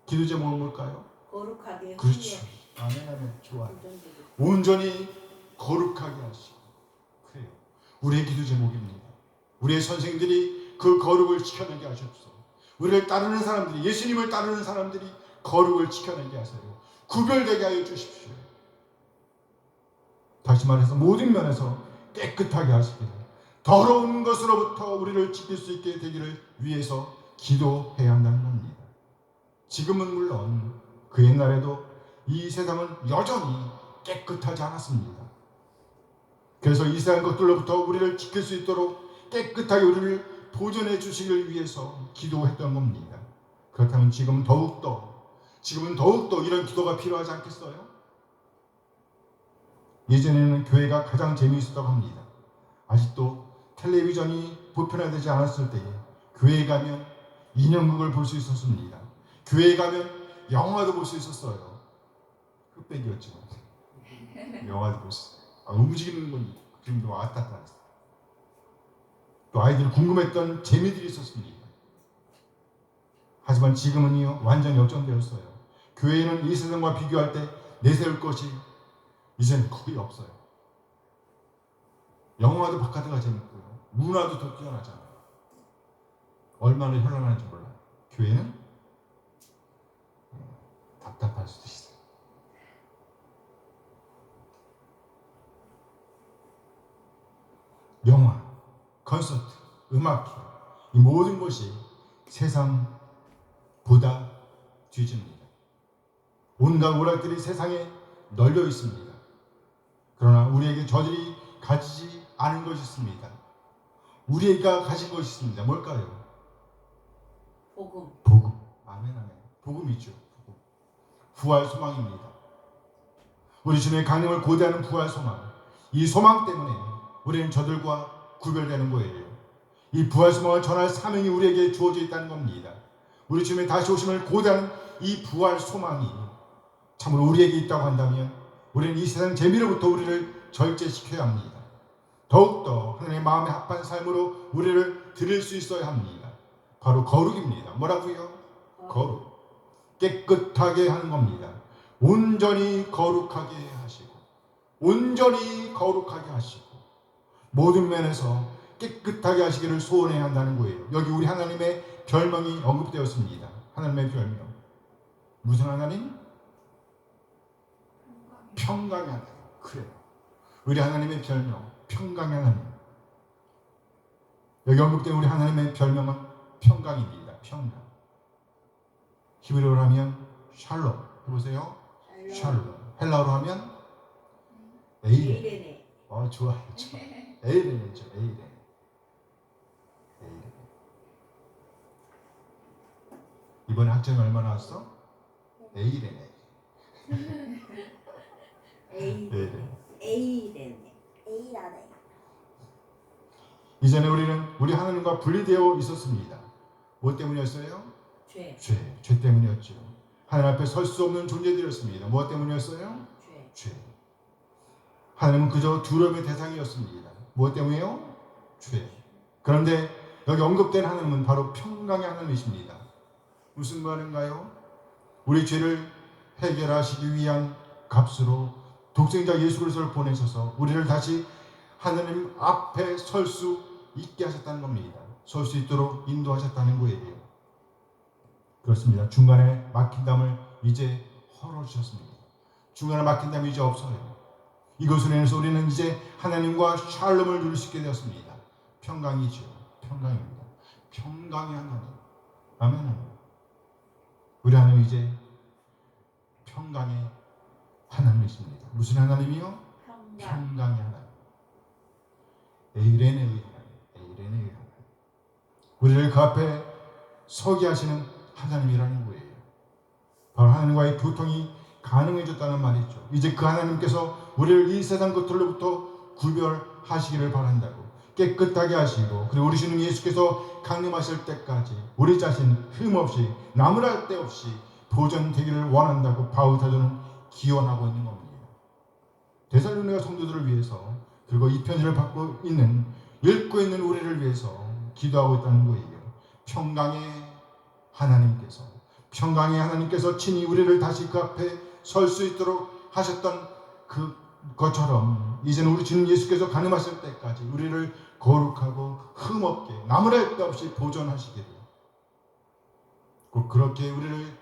기도 제목은 뭘까요? 거룩하게 그렇죠. 아멘 아멘. 좋아요. 온전히 거룩하게 하시고. 그래요. 우리의 기도 제목입니다. 우리의 선생들이 그 거룩을 지켜내게 하셨소. 우리를 따르는 사람들이 예수님을 따르는 사람들이 거룩을 지켜내게 하세요. 구별되게 하여 주십시오. 다시 말해서 모든 면에서 깨끗하게 하시기를 더러운 것으로부터 우리를 지킬 수 있게 되기를 위해서 기도해야 한다는 겁니다. 지금은 물론 그 옛날에도 이 세상은 여전히 깨끗하지 않았습니다. 그래서 이 세상 것들로부터 우리를 지킬 수 있도록 깨끗하게 우리를 보존해 주시기를 위해서 기도했던 겁니다. 그렇다면 지금은 더욱더 이런 기도가 필요하지 않겠어요? 예전에는 교회가 가장 재미있었다고 합니다. 아직도 텔레비전이 보편화되지 않았을 때에 교회에 가면 인형극을 볼 수 있었습니다. 교회에 가면 영화도 볼 수 있었어요. 흑백이었지만 영화도 볼 수 있어요. 움직이는 건 지금도 왔다 갔다 했어요. 또 아이들이 궁금했던 재미들이 있었습니다. 하지만 지금은요 완전히 역전되었어요. 교회는 이 세상과 비교할 때 내세울 것이 이제는 거의 없어요. 영화도 바카드가 재밌고요. 문화도 더 뛰어나잖아요. 얼마나 현란한지 몰라요. 교회는 답답할 수도 있어요. 영화, 콘서트, 음악회 이 모든 것이 세상보다 뒤집니다. 온갖 오락들이 세상에 널려 있습니다. 그러나 우리에게 저들이 가지지 않은 것이 있습니다. 우리가 가진 것이 있습니다. 뭘까요? 복음. 아멘 아멘. 복음이죠. 복음. 부활 소망입니다. 우리 주님의 강림을 고대하는 부활 소망. 이 소망 때문에 우리는 저들과 구별되는 거예요. 이 부활 소망을 전할 사명이 우리에게 주어져 있다는 겁니다. 우리 주님의 다시 오심을 고대하는 이 부활 소망이 참으로 우리에게 있다고 한다면 우리는 이 세상 재미로부터 우리를 절제시켜야 합니다. 더욱더 하나님의 마음에 합한 삶으로 우리를 드릴 수 있어야 합니다. 바로 거룩입니다. 뭐라고요? 거룩, 깨끗하게 하는 겁니다. 온전히 거룩하게 하시고, 온전히 거룩하게 하시고, 모든 면에서 깨끗하게 하시기를 소원해야 한다는 거예요. 여기 우리 하나님의 별명이 언급되었습니다. 하나님의 별명. 무슨 하나님? 평강의 하나님. 그래요. 우리 하나님의 별명, 평강의 하나님. 여기 언급된 우리 하나님의 별명은 평강입니다. 평강. 히브리어로 하면 샬롬. 해보세요. 샬롬. 헬라어로 하면 에이레. 에이레네. 좋아요. 에이레네죠. 에이레. 이번에 학점이 얼마 나왔어? 에이레네. 에이레네. A라네. 이전에 우리는 우리 하나님과 분리되어 있었습니다. 뭐 때문이었어요? 죄 때문이었죠. 하나님 앞에 설 수 없는 존재들이었습니다. 뭐 때문이었어요? 죄. 하나님은 그저 두려움의 대상이었습니다. 뭐 때문에요? 죄. 그런데 여기 언급된 하나님은 바로 평강의 하나님이십니다. 무슨 말인가요? 우리 죄를 해결하시기 위한 값으로 독생자 예수 그리스도를 보내셔서 우리를 다시 하나님 앞에 설 수 있게 하셨다는 겁니다. 설 수 있도록 인도하셨다는 거예요. 그렇습니다. 중간에 막힌 담을 이제 헐어주셨습니다. 중간에 막힌 담이 이제 없어요. 이것으로 인해서 우리는 이제 하나님과 샬롬을 누릴 수 있게 되었습니다. 평강이죠. 평강입니다. 평강의 하나님. 아멘. 우리 하나님 이제 평강의 하나님이십니다. 무슨 하나님이요? 평강의 하나님. 에이레네의 하나님. 에이레네의 하나님. 우리를 그 앞에 서게 하시는 하나님이라는 거예요. 바로 하나님과의 교통이 가능해졌다는 말이죠. 이제 그 하나님께서 우리를 이 세상 것들로부터 구별하시기를 바란다고, 깨끗하게 하시고, 그리고 우리 주님 예수께서 강림하실 때까지 우리 자신 흠없이 나무랄 데 없이 보존되기를 원한다고 바울 사도는 기원하고 있는 겁니다. 데살로니가 성도들을 위해서, 그리고 이 편지를 읽고 있는 우리를 위해서 기도하고 있다는 거예요. 평강의 하나님께서 친히 우리를 다시 그 앞에 설 수 있도록 하셨던 그것처럼 이제는 우리 주님 예수께서 강림하실 때까지 우리를 거룩하고 흠없게 나무랄 데 없이 보존하시기를, 꼭 그렇게 우리를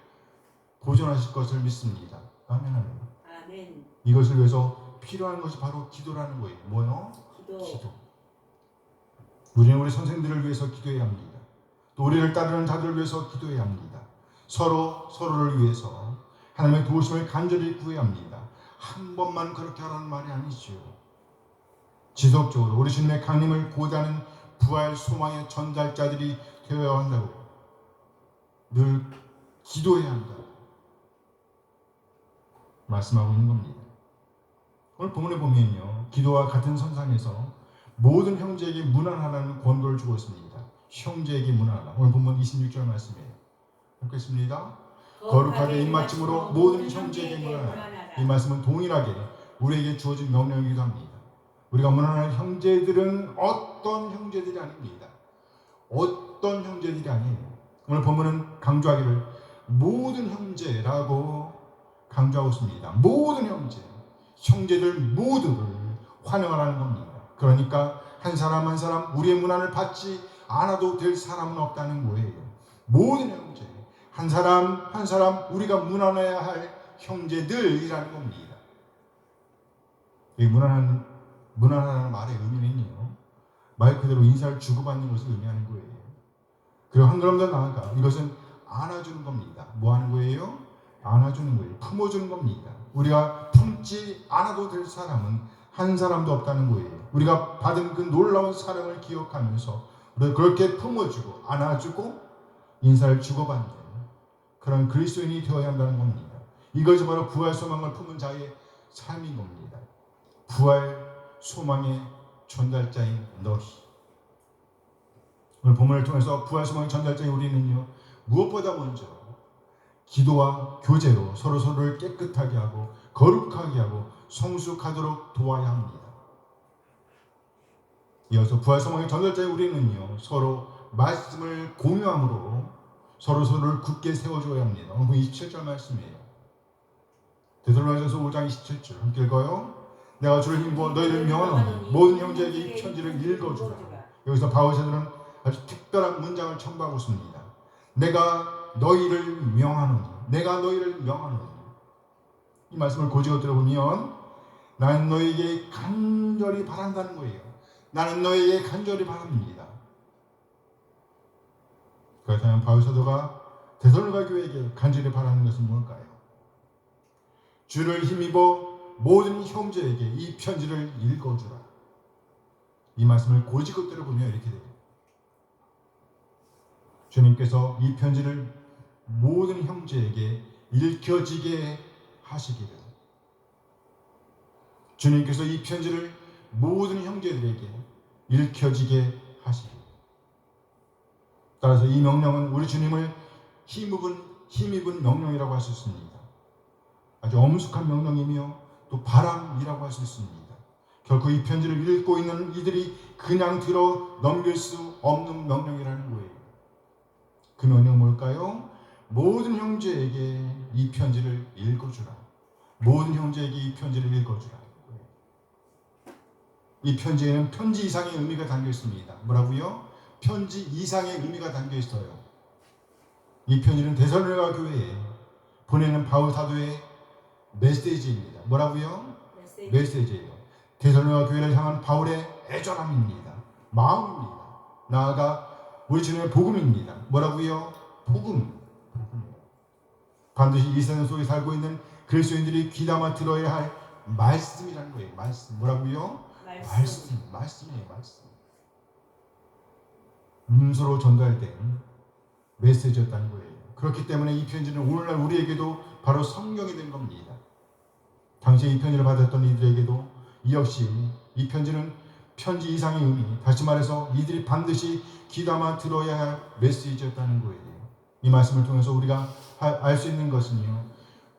보존하실 것을 믿습니다. 아멘. 아멘. 이것을 위해서 필요한 것이 바로 기도라는 거예요. 뭐요? 기도. 우리는 우리 선생들을 위해서 기도해야 합니다. 또 우리를 따르는 자들을 위해서 기도해야 합니다. 서로를 위해서 하나님의 도우심을 간절히 구해야 합니다. 한 번만 그렇게 하라는 말이 아니죠. 지속적으로 우리 주님의 강림을 고대하는 부활 소망의 전달자들이 되어야 한다고, 늘 기도해야 한다고 말씀하고 있는 겁니다. 오늘 본문에 보면요, 기도와 같은 선상에서 모든 형제에게 문안하라는 권고를 주고 있습니다. 형제에게 문안하라. 오늘 본문 26절 말씀이에요. 읽겠습니다. 거룩하게 입맞춤으로 모든 형제에게 문안하라. 이 말씀은 동일하게 우리에게 주어진 명령이기도 합니다. 우리가 문안할 형제들은 어떤 형제들이 아닙니다. 어떤 형제들이 아니에요. 오늘 본문은 강조하기를 모든 형제라고 강조하고 있습니다. 모든 형제들 모두를 환영하라는 겁니다. 그러니까 한 사람 한 사람 우리의 문안을 받지 않아도 될 사람은 없다는 거예요. 모든 형제, 한 사람 한 사람 우리가 문안해야 할 형제들이라는 겁니다. 이 문안하라는 말의 의미는요, 말 그대로 인사를 주고받는 것을 의미하는 거예요. 그리고 한 걸음 더 나아가 이것은 안아주는 겁니다. 뭐 하는 거예요? 안아주는 거예요. 품어주는 겁니다. 우리가 품지 않아도 될 사람은 한 사람도 없다는 거예요. 우리가 받은 그 놀라운 사랑을 기억하면서 우리가 그렇게 품어주고 안아주고 인사를 주고받는 그런 그리스도인이 되어야 한다는 겁니다. 이것이 바로 부활 소망을 품은 자의 삶인 겁니다. 부활 소망의 전달자인 너희. 오늘 본문을 통해서 부활 소망의 전달자인 우리는요, 무엇보다 먼저 기도와 교제로 서로를 깨끗하게 하고 거룩하게 하고 성숙하도록 도와야 합니다. 이어서 부활 소망의 전달자인 우리는요, 서로 말씀을 공유함으로 서로를 굳게 세워줘야 합니다. 오늘 27절 말씀이에요. 데살로니가전서 5장 27절 함께 읽어요. 내가 주를 힘부어 너희를 명하노니 모든 형제에게 이 편지를 읽어주라. 여기서 바울 사도는 아주 특별한 문장을 첨부하고 있습니다. 내가 너희를 명하노니, 내가 너희를 명하노니. 이 말씀을 고지고 들어보면 나는 너희에게 간절히 바란다는 거예요. 나는 너희에게 간절히 바랍니다. 그렇다면 바울 사도가 데살로니가 교회에게 간절히 바라는 것은 뭘까요? 주를 힘입어 모든 형제에게 이 편지를 읽어주라. 이 말씀을 고지고 들어보면 이렇게 돼요. 주님께서 이 편지를 모든 형제에게 읽혀지게 하시기를, 주님께서 이 편지를 모든 형제들에게 읽혀지게 하시기를. 따라서 이 명령은 우리 주님을 힘입은 명령이라고 할 수 있습니다. 아주 엄숙한 명령이며 또 바람이라고 할 수 있습니다. 결코 이 편지를 읽고 있는 이들이 그냥 들어 넘길 수 없는 명령이라는 거예요. 그 명령은 뭘까요? 모든 형제에게 이 편지를 읽어주라. 모든 형제에게 이 편지를 읽어주라. 이 편지에는 편지 이상의 의미가 담겨 있습니다. 뭐라고요? 편지 이상의 의미가 담겨 있어요. 이 편지는 데살로니가 교회에 보내는 바울 사도의 메시지입니다. 뭐라고요? 메시지예요. 데살로니가 교회를 향한 바울의 애절함입니다. 마음입니다. 나아가 우리 주님의 복음입니다. 뭐라고요? 복음. 반드시 이 세상 속에 살고 있는 그리스도인들이 귀담아 들어야 할 말씀이라는 거예요. 말씀. 뭐라고요? 말씀이에요. 말씀. 문서로 전달된 메시지였다는 거예요. 그렇기 때문에 이 편지는 오늘날 우리에게도 바로 성경이 된 겁니다. 당시에 이 편지를 받았던 이들에게도 이 역시 이 편지는 편지 이상의 의미, 다시 말해서 이들이 반드시 귀담아 들어야 할 메시지였다는 거예요. 이 말씀을 통해서 우리가 알 수 있는 것은요,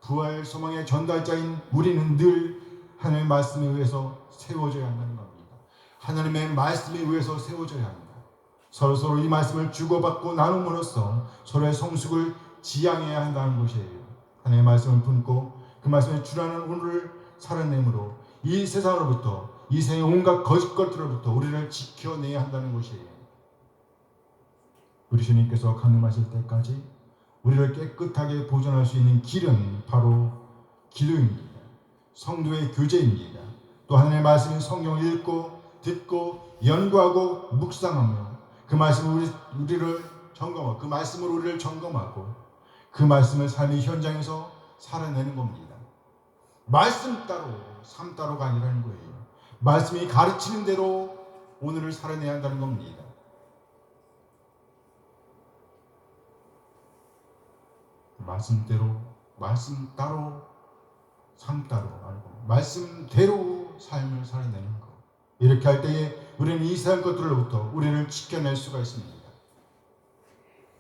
부활 소망의 전달자인 우리는 늘 하나님의 말씀에 의해서 세워져야 한다는 겁니다. 하나님의 말씀에 의해서 세워져야 합니다. 서로 이 말씀을 주고받고 나눔으로써 서로의 성숙을 지향해야 한다는 것이에요. 하나님의 말씀을 품고 그 말씀에 주라는 오늘을 살아내므로 이 세상으로부터, 이 세상의 온갖 거짓 것들로부터 우리를 지켜내야 한다는 것이에요. 우리 주님께서 강림하실 때까지 우리를 깨끗하게 보존할 수 있는 길은 바로 기도입니다. 성도의 교제입니다. 또 하나님의 말씀인 성경을 읽고 듣고 연구하고 묵상하며 그 말씀을 우리를 점검하고 그 말씀으로 우리를 점검하고 그 말씀을 삶의 현장에서 살아내는 겁니다. 말씀 따로 삶 따로가 아니라는 거예요. 말씀이 가르치는 대로 오늘을 살아내야 한다는 겁니다. 말씀대로, 말씀 따로, 삶 따로 알고 말씀대로 삶을 살아내는 것. 이렇게 할 때에 우리는 이 세상 것들로부터 우리를 지켜낼 수가 있습니다.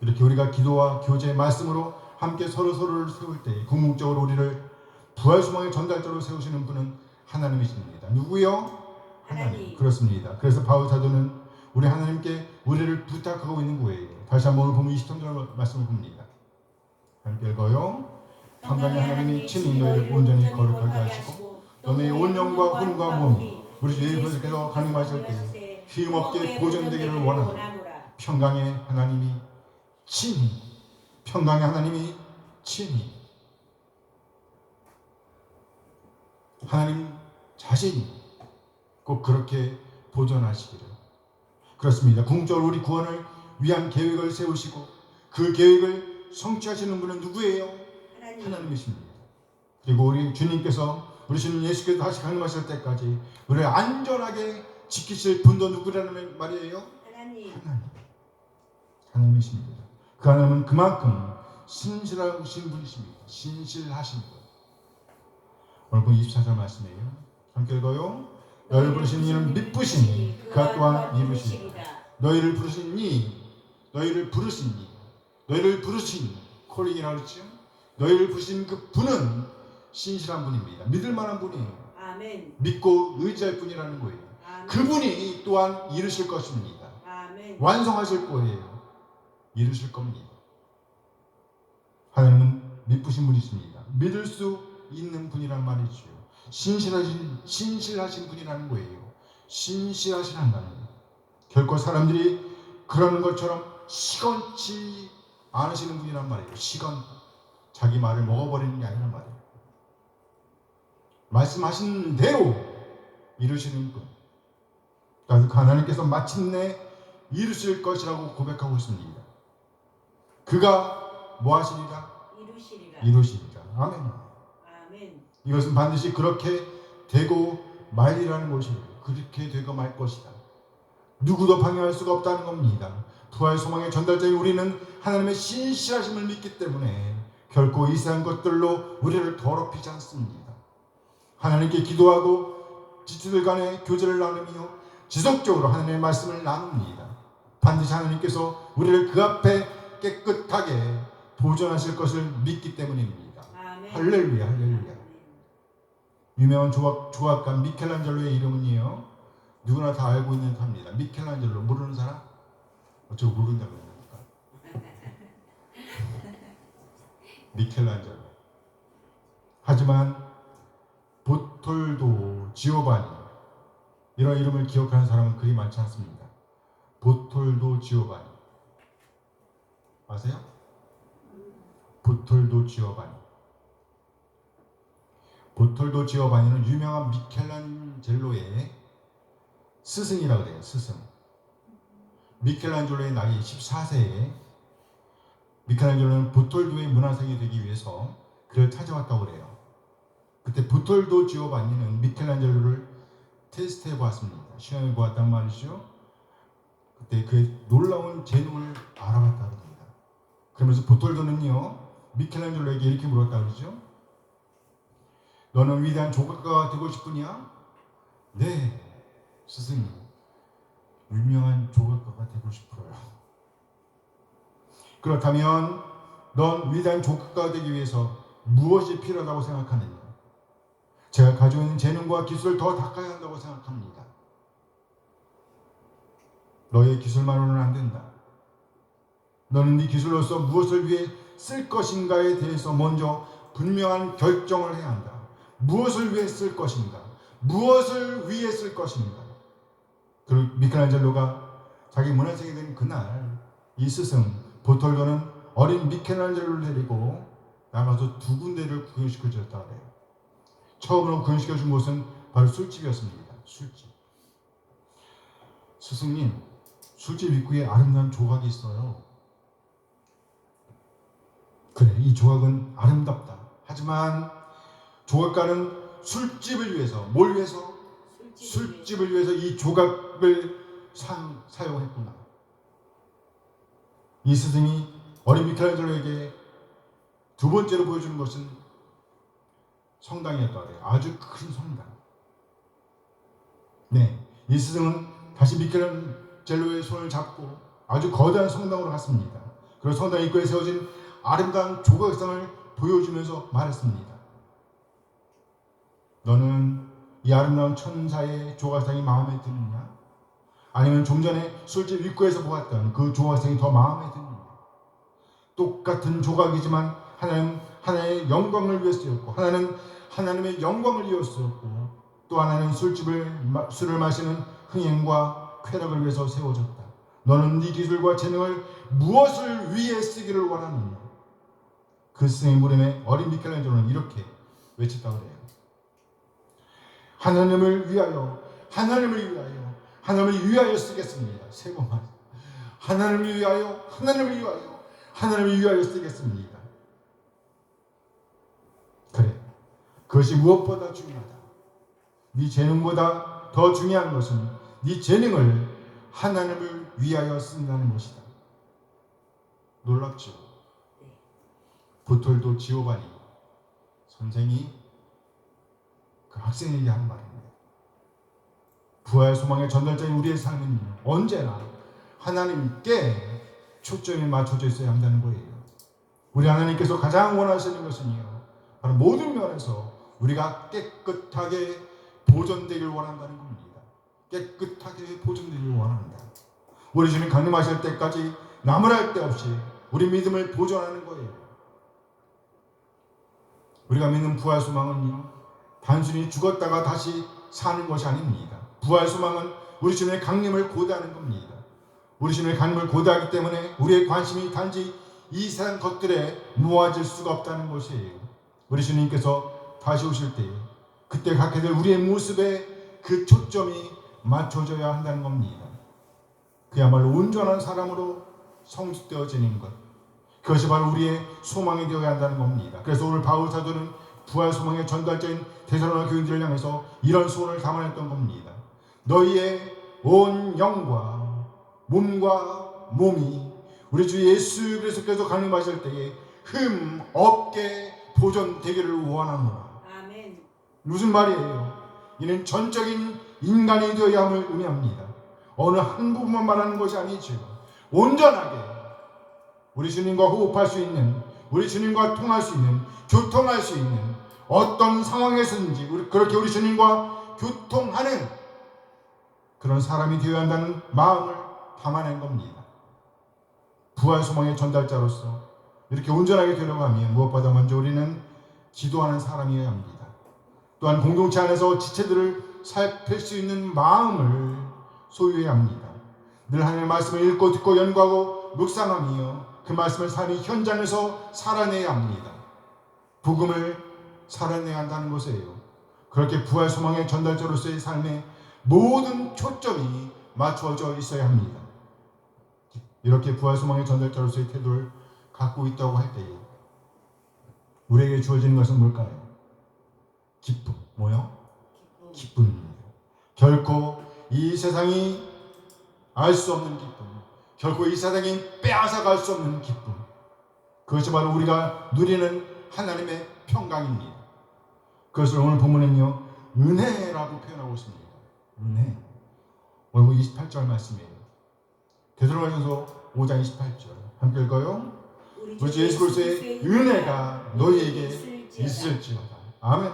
이렇게 우리가 기도와 교제, 말씀으로 함께 서로를 세울 때 궁극적으로 우리를 부활소망의 전달자로 세우시는 분은 하나님이십니다. 누구요? 하나님. 그렇습니다. 그래서 바울 사도는 우리 하나님께 우리를 부탁하고 있는 거예요. 다시 한번 오늘 보면 23절 말씀을 봅니다. 함께 읽어요. 평강의 하나님이 친히 너희를 온전히 거룩하게 하시고 너의 온 영과魂과 몸이 우리 주 예수께서 강림하실 때 휘임없게 보존되기를 원하노라. 평강의 하나님이 친히, 평강의 하나님이 친히, 하나님 자신이 꼭 그렇게 보존하시기를. 그렇습니다. 궁극적으로 우리 구원을 위한 계획을 세우시고 그 계획을 성취하시는 분은 누구예요? 하나님이십니다. 그리고 우리 주님께서, 우리 주님 예수께서 다시 강림하실 때까지 우리를 안전하게 지키실 분도 누구라는 말이에요? 하나님이십니다. 그 하나님은 그만큼 신실하신 분이십니다. 신실하신 분. 오늘 본 24절 말씀이에요. 함께 읽어요. 너희를 부르신 이는 미쁘시니 그가 또한 이루시리라. 너희를 부르신 이, 너희를 부르신 콜링이라고 그랬죠. 너희를 부르신 그 분은 신실한 분입니다. 믿을 만한 분이에요. 아멘. 믿고 의지할 분이라는 거예요. 아멘. 그분이 또한 이루실 것입니다. 아멘. 완성하실 거예요. 이루실 겁니다. 하나님은 믿으신 분이십니다. 믿을 수 있는 분이란 말이지요. 신실하신 분이라는 거예요. 신실하시라는 말이에요. 결코 사람들이 그러는 것처럼 시건치 않으시는 분이란 말이에요. 자기 말을 먹어버리는 게 아니란 말이에요. 말씀하신 대로 이루시는 분. 그러니까 하나님께서 마침내 이루실 것이라고 고백하고 있습니다. 그가 뭐 하시리라? 이루시리라. 아멘. 아멘. 이것은 반드시 그렇게 되고 말이라는 것이에요. 그렇게 되고 말 것이다. 누구도 방해할 수가 없다는 겁니다. 부활 소망의 전달자인 우리는 하나님의 신실하심을 믿기 때문에 결코 이상한 것들로 우리를 더럽히지 않습니다. 하나님께 기도하고 지체들 간의 교제를 나누며 지속적으로 하나님의 말씀을 나눕니다. 반드시 하나님께서 우리를 그 앞에 깨끗하게 보존하실 것을 믿기 때문입니다. 아멘. 할렐루야, 할렐루야. 유명한 조각가 미켈란젤로의 이름은요, 누구나 다 알고 있는 답니다. 미켈란젤로 모르는 사람? 어쩌고 모른다고 그러니까. 미켈란젤로. 하지만 보톨도 지오바니 이런 이름을 기억하는 사람은 그리 많지 않습니다. 보톨도 지오바니 아세요? 보톨도 지오바니. 보톨도 지오바니는 유명한 미켈란젤로의 스승이라고 그래요. 스승. 미켈란젤로의 나이 14세에 미켈란젤로는 보톨도의 문화생이 되기 위해서 그를 찾아왔다고 그래요. 그때 보톨도 지오바니는 미켈란젤로를 테스트해 보았습니다. 시험해 보았단 말이죠. 그때 그의 놀라운 재능을 알아봤다고 합니다. 그러면서 보톨도는요, 미켈란젤로에게 이렇게 물었다 그러죠. 너는 위대한 조각가가 되고 싶으냐? 네, 스승님. 유명한 조각가가 되고 싶어요. 그렇다면 넌 위대한 조각가가 되기 위해서 무엇이 필요하다고 생각하느냐? 제가 가지고 있는 재능과 기술을 더 닦아야 한다고 생각합니다. 너의 기술만으로는 안 된다. 너는 네 기술로서 무엇을 위해 쓸 것인가에 대해서 먼저 분명한 결정을 해야 한다. 무엇을 위해 쓸 것인가? 무엇을 위해 쓸 것인가? 그리고 미켈란젤로가 자기 문화생이 된 그날 이 스승 보톨도는 어린 미켈란젤로를 데리고 나가서 두 군데를 구경시켜 줬다고 해요. 처음으로 구경시켜 준 곳은 바로 술집이었습니다. 술집. 스승님, 술집 입구에 아름다운 조각이 있어요. 그래, 이 조각은 아름답다. 하지만 조각가는 술집을 위해서, 뭘 위해서? 술집을 위해서 이 조각을 사용했구나. 이 스승이 어린 미켈란젤로에게 두 번째로 보여주는 것은 성당이었다 그래요. 아주 큰 성당. 네, 이 스승은 다시 미켈란젤로의 손을 잡고 아주 거대한 성당으로 갔습니다. 그리고 성당 입구에 세워진 아름다운 조각상을 보여주면서 말했습니다. 너는 이 아름다운 천사의 조각상이 마음에 드느냐? 아니면 좀 전에 술집 입구에서 보았던 그 조각상이 더 마음에 드느냐? 똑같은 조각이지만 하나는 하나의 영광을 위해 쓰였고 하나는 하나님의 영광을 위해 쓰였고 또 하나는 술을 마시는 흥행과 쾌락을 위해서 세워졌다. 너는 네 기술과 재능을 무엇을 위해 쓰기를 원하느냐? 그 스승의 물음에 어린 미켈란젤로는 이렇게 외쳤다고 해요. 하나님을 위하여, 하나님을 위하여, 하나님을 위하여 쓰겠습니다. 세 번만. 하나님을 위하여, 하나님을 위하여, 하나님을 위하여 쓰겠습니다. 그래, 그것이 무엇보다 중요하다. 네 재능보다 더 중요한 것은 네 재능을 하나님을 위하여 쓴다는 것이다. 놀랍죠? 보톨도 지오바니 선생이 그 학생에게 한 말입니다. 부활 소망의 전달자인 우리의 삶은 언제나 하나님께 초점이 맞춰져 있어야 한다는 거예요. 우리 하나님께서 가장 원하시는 것은요, 바로 모든 면에서 우리가 깨끗하게 보존되길 원한다는 겁니다. 깨끗하게 보존되길 원한다. 우리 주님 강림하실 때까지 나무랄 데 없이 우리 믿음을 보존하는 거예요. 우리가 믿는 부활 소망은요, 단순히 죽었다가 다시 사는 것이 아닙니다. 부활 소망은 우리 주님의 강림을 고대하는 겁니다. 우리 주님의 강림을 고대하기 때문에 우리의 관심이 단지 이 세상 것들에 모아질 수가 없다는 것이에요. 우리 주님께서 다시 오실 때 그때 갖게 될 우리의 모습에 그 초점이 맞춰져야 한다는 겁니다. 그야말로 온전한 사람으로 성숙되어지는 것, 그것이 바로 우리의 소망이 되어야 한다는 겁니다. 그래서 오늘 바울 사도는 부활 소망의 전달자인 데살로니가 교인들을 향해서 이런 소원을 담아냈던 겁니다. 너희의 온 영과 몸과 몸이 우리 주 예수 그리스도께서 강림하실 때에 흠 없게 보존되기를 원하노라. 아멘. 무슨 말이에요? 이는 전적인 인간이 되어야 함을 의미합니다. 어느 한 부분만 말하는 것이 아니죠. 온전하게 우리 주님과 호흡할 수 있는, 우리 주님과 통할 수 있는, 교통할 수 있는 어떤 상황에서든지 그렇게 우리 주님과 교통하는 그런 사람이 되어야 한다는 마음을 담아낸 겁니다. 부활 소망의 전달자로서 이렇게 온전하게 되려고 하면 무엇보다 먼저 우리는 기도하는 사람이어야 합니다. 또한 공동체 안에서 지체들을 살필 수 있는 마음을 소유해야 합니다. 늘 하나님의 말씀을 읽고 듣고 연구하고 묵상하며 그 말씀을 삶의 현장에서 살아내야 합니다. 복음을 살아내야 한다는 것이에요. 그렇게 부활 소망의 전달자로서의 삶에 모든 초점이 맞추어져 있어야 합니다. 이렇게 부활 소망의 전달자로서의 태도를 갖고 있다고 할 때에 우리에게 주어지는 것은 뭘까요? 기쁨. 뭐요? 기쁨입니다. 결코 이 세상이 알 수 없는 기쁨, 결코 이 세상이 빼앗아갈 수 없는 기쁨, 그것이 바로 우리가 누리는 하나님의 평강입니다. 그것을 오늘 본문은요, 은혜라고 표현하고 있습니다. 은혜. 오늘 28절 말씀이에요. 데살로니가전서 5장 28절 함께 읽어요. 우리 주 예수 그리스도의 은혜가 너희에게 있을지어다. 아멘.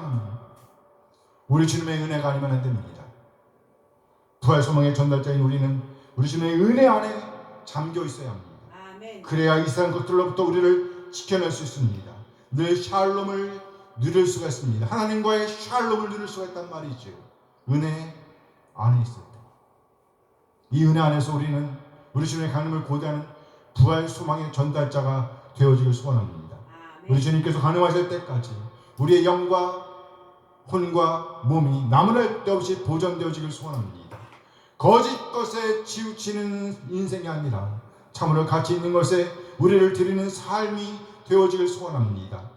우리 주님의 은혜가 아니면 안 됩니다. 부활 소망의 전달자인 우리는 우리 주님의 은혜 안에 잠겨 있어야 합니다. 아멘. 그래야 이 세상 것들로부터 우리를 지켜낼 수 있습니다. 늘 샬롬을 누릴 수가 있습니다. 하나님과의 샬롬을 누릴 수가 있단 말이죠. 은혜 안에 있을 때. 이 은혜 안에서 우리는 우리 주님의 강림을 고대하는 부활 소망의 전달자가 되어지길 소원합니다. 아멘. 우리 주님께서 강림하실 때까지 우리의 영과 혼과 몸이 나무랄 데 없이 보존되어지길 소원합니다. 거짓 것에 치우치는 인생이 아니라 참으로 가치 있는 것에 우리를 드리는 삶이 되어지길 소원합니다.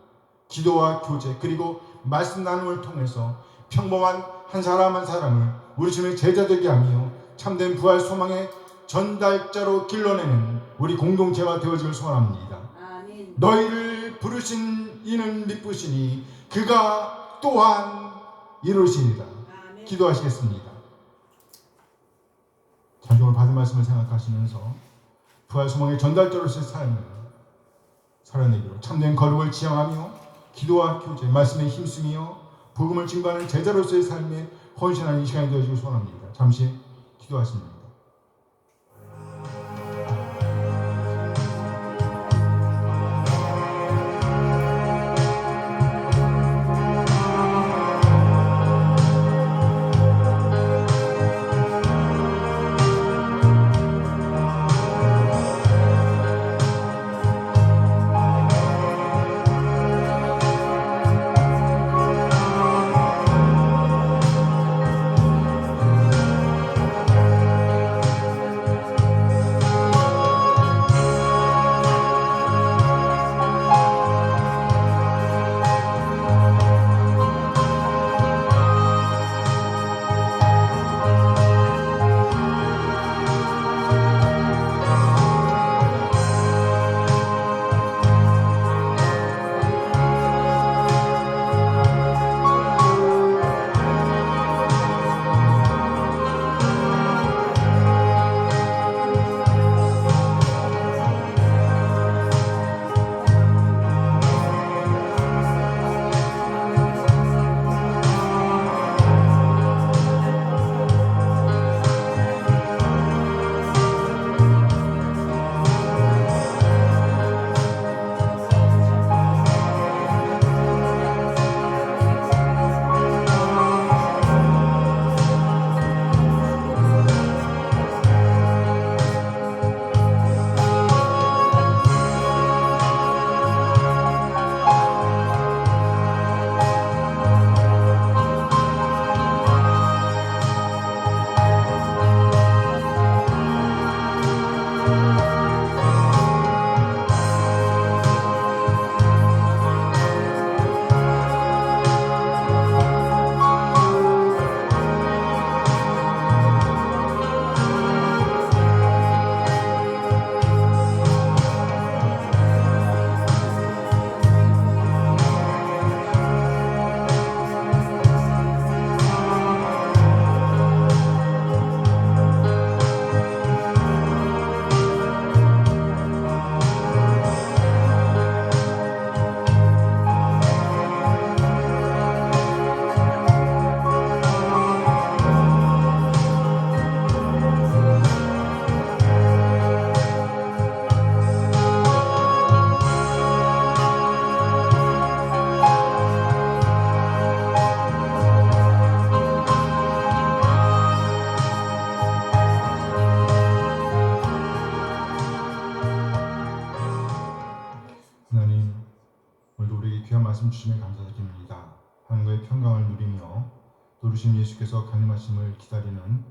기도와 교제 그리고 말씀 나눔을 통해서 평범한 한 사람 한 사람을 우리 주님의 제자 되게 하며 참된 부활 소망의 전달자로 길러내는 우리 공동체가 되어지길 소원합니다. 아멘. 너희를 부르신 이는 미쁘시니 그가 또한 이루시리라. 아멘. 기도하시겠습니다. 오늘 받은 말씀을 생각하시면서 부활 소망의 전달자로서의 삶을 살아내기로 참된 거룩을 지향하며 기도와 교제, 말씀에 힘쓰며 복음을 증거하는 제자로서의 삶에 헌신하는 이 시간이 되어지길 소원합니다. 잠시 기도하십니다. 영광의 평강을 누리며 도르신 예수께서 강림하심을 기다리는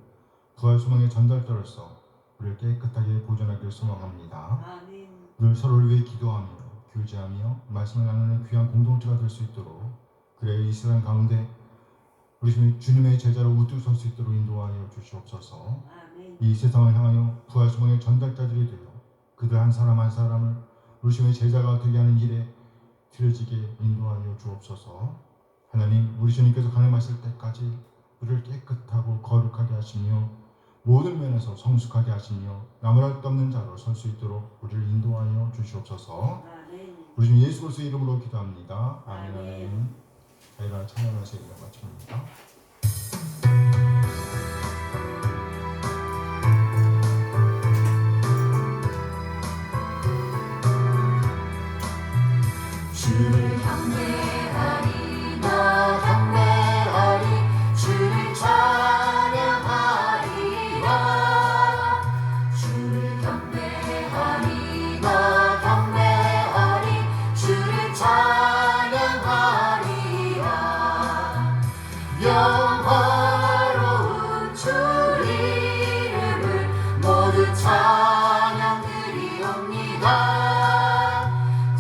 부활 소망의 전달자로서 우리를 깨끗하게 보존하기를 소망합니다. 아멘. 늘 서로를 위해 기도하며 교제하며 말씀을 나누는 귀한 공동체가 될 수 있도록 그래 이 세상 가운데 우리 주님의 제자로 우뚝 설 수 있도록 인도하여 주시옵소서. 아멘. 이 세상을 향하여 부활 소망의 전달자들이 되어 그들 한 사람 한 사람을 우리 주님의 제자가 되게 하는 일에 들여지게 인도하여 주옵소서. 하나님, 우리 주님께서 강림하실 때까지 우리를 깨끗하고 거룩하게 하시며 모든 면에서 성숙하게 하시며 나무랄 데 없는 자로 설 수 있도록 우리를 인도하여 주시옵소서. 아멘. 우리 주님 예수 그리스도의 이름으로 기도합니다. 아멘. 아멘. 저희가 찬양하시 기도 마칩니다. 주를 경배하리 나 경배하리 주를 찬양하리라 주를 경배하리 나 경배하리 주를 찬양하리라 영화로운 주 이름을 모두 찬양 드리옵니다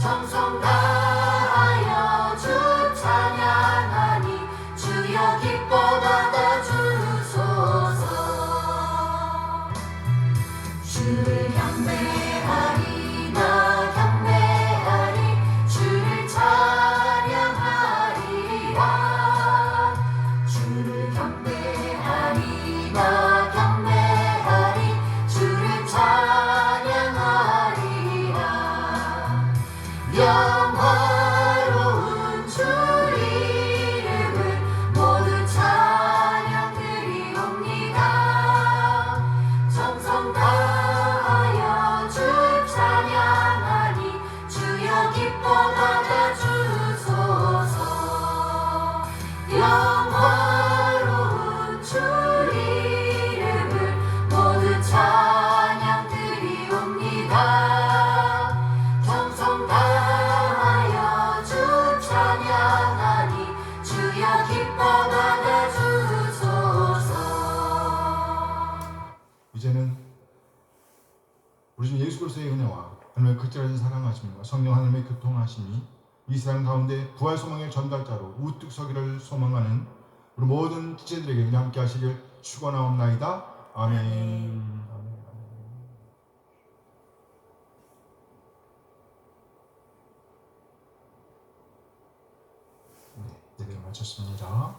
정성 다하여 주 찬양하니 주여 기뻐 받아주소서 주를 경배하리 나 경배하리 주를 찬양하리라 주를 경배하리 나 경배하리 주를 찬양하리라 영화로운 주 이름을 모두 찬양 드리옵니다 정성 다하여 주 찬양하니 주여 기뻐 받아주소서 영화로운 주 이름을 모두 찬양 드리옵니다 정성 다하여 주 찬양하니 주여 기뻐 받아주소서 이제는 우리 주 예수 그리스도의 은혜와 하나님의 극진하신 사랑하심과 성령 하나님의 교통하심이 이 세상 가운데 부활 소망의 전달자로 우뚝 서기를 소망하는 우리 모든 지체들에게 그냥 함께 하시길 축원하옵나이다. 아멘. 아멘. 네, 예배를 마쳤습니다.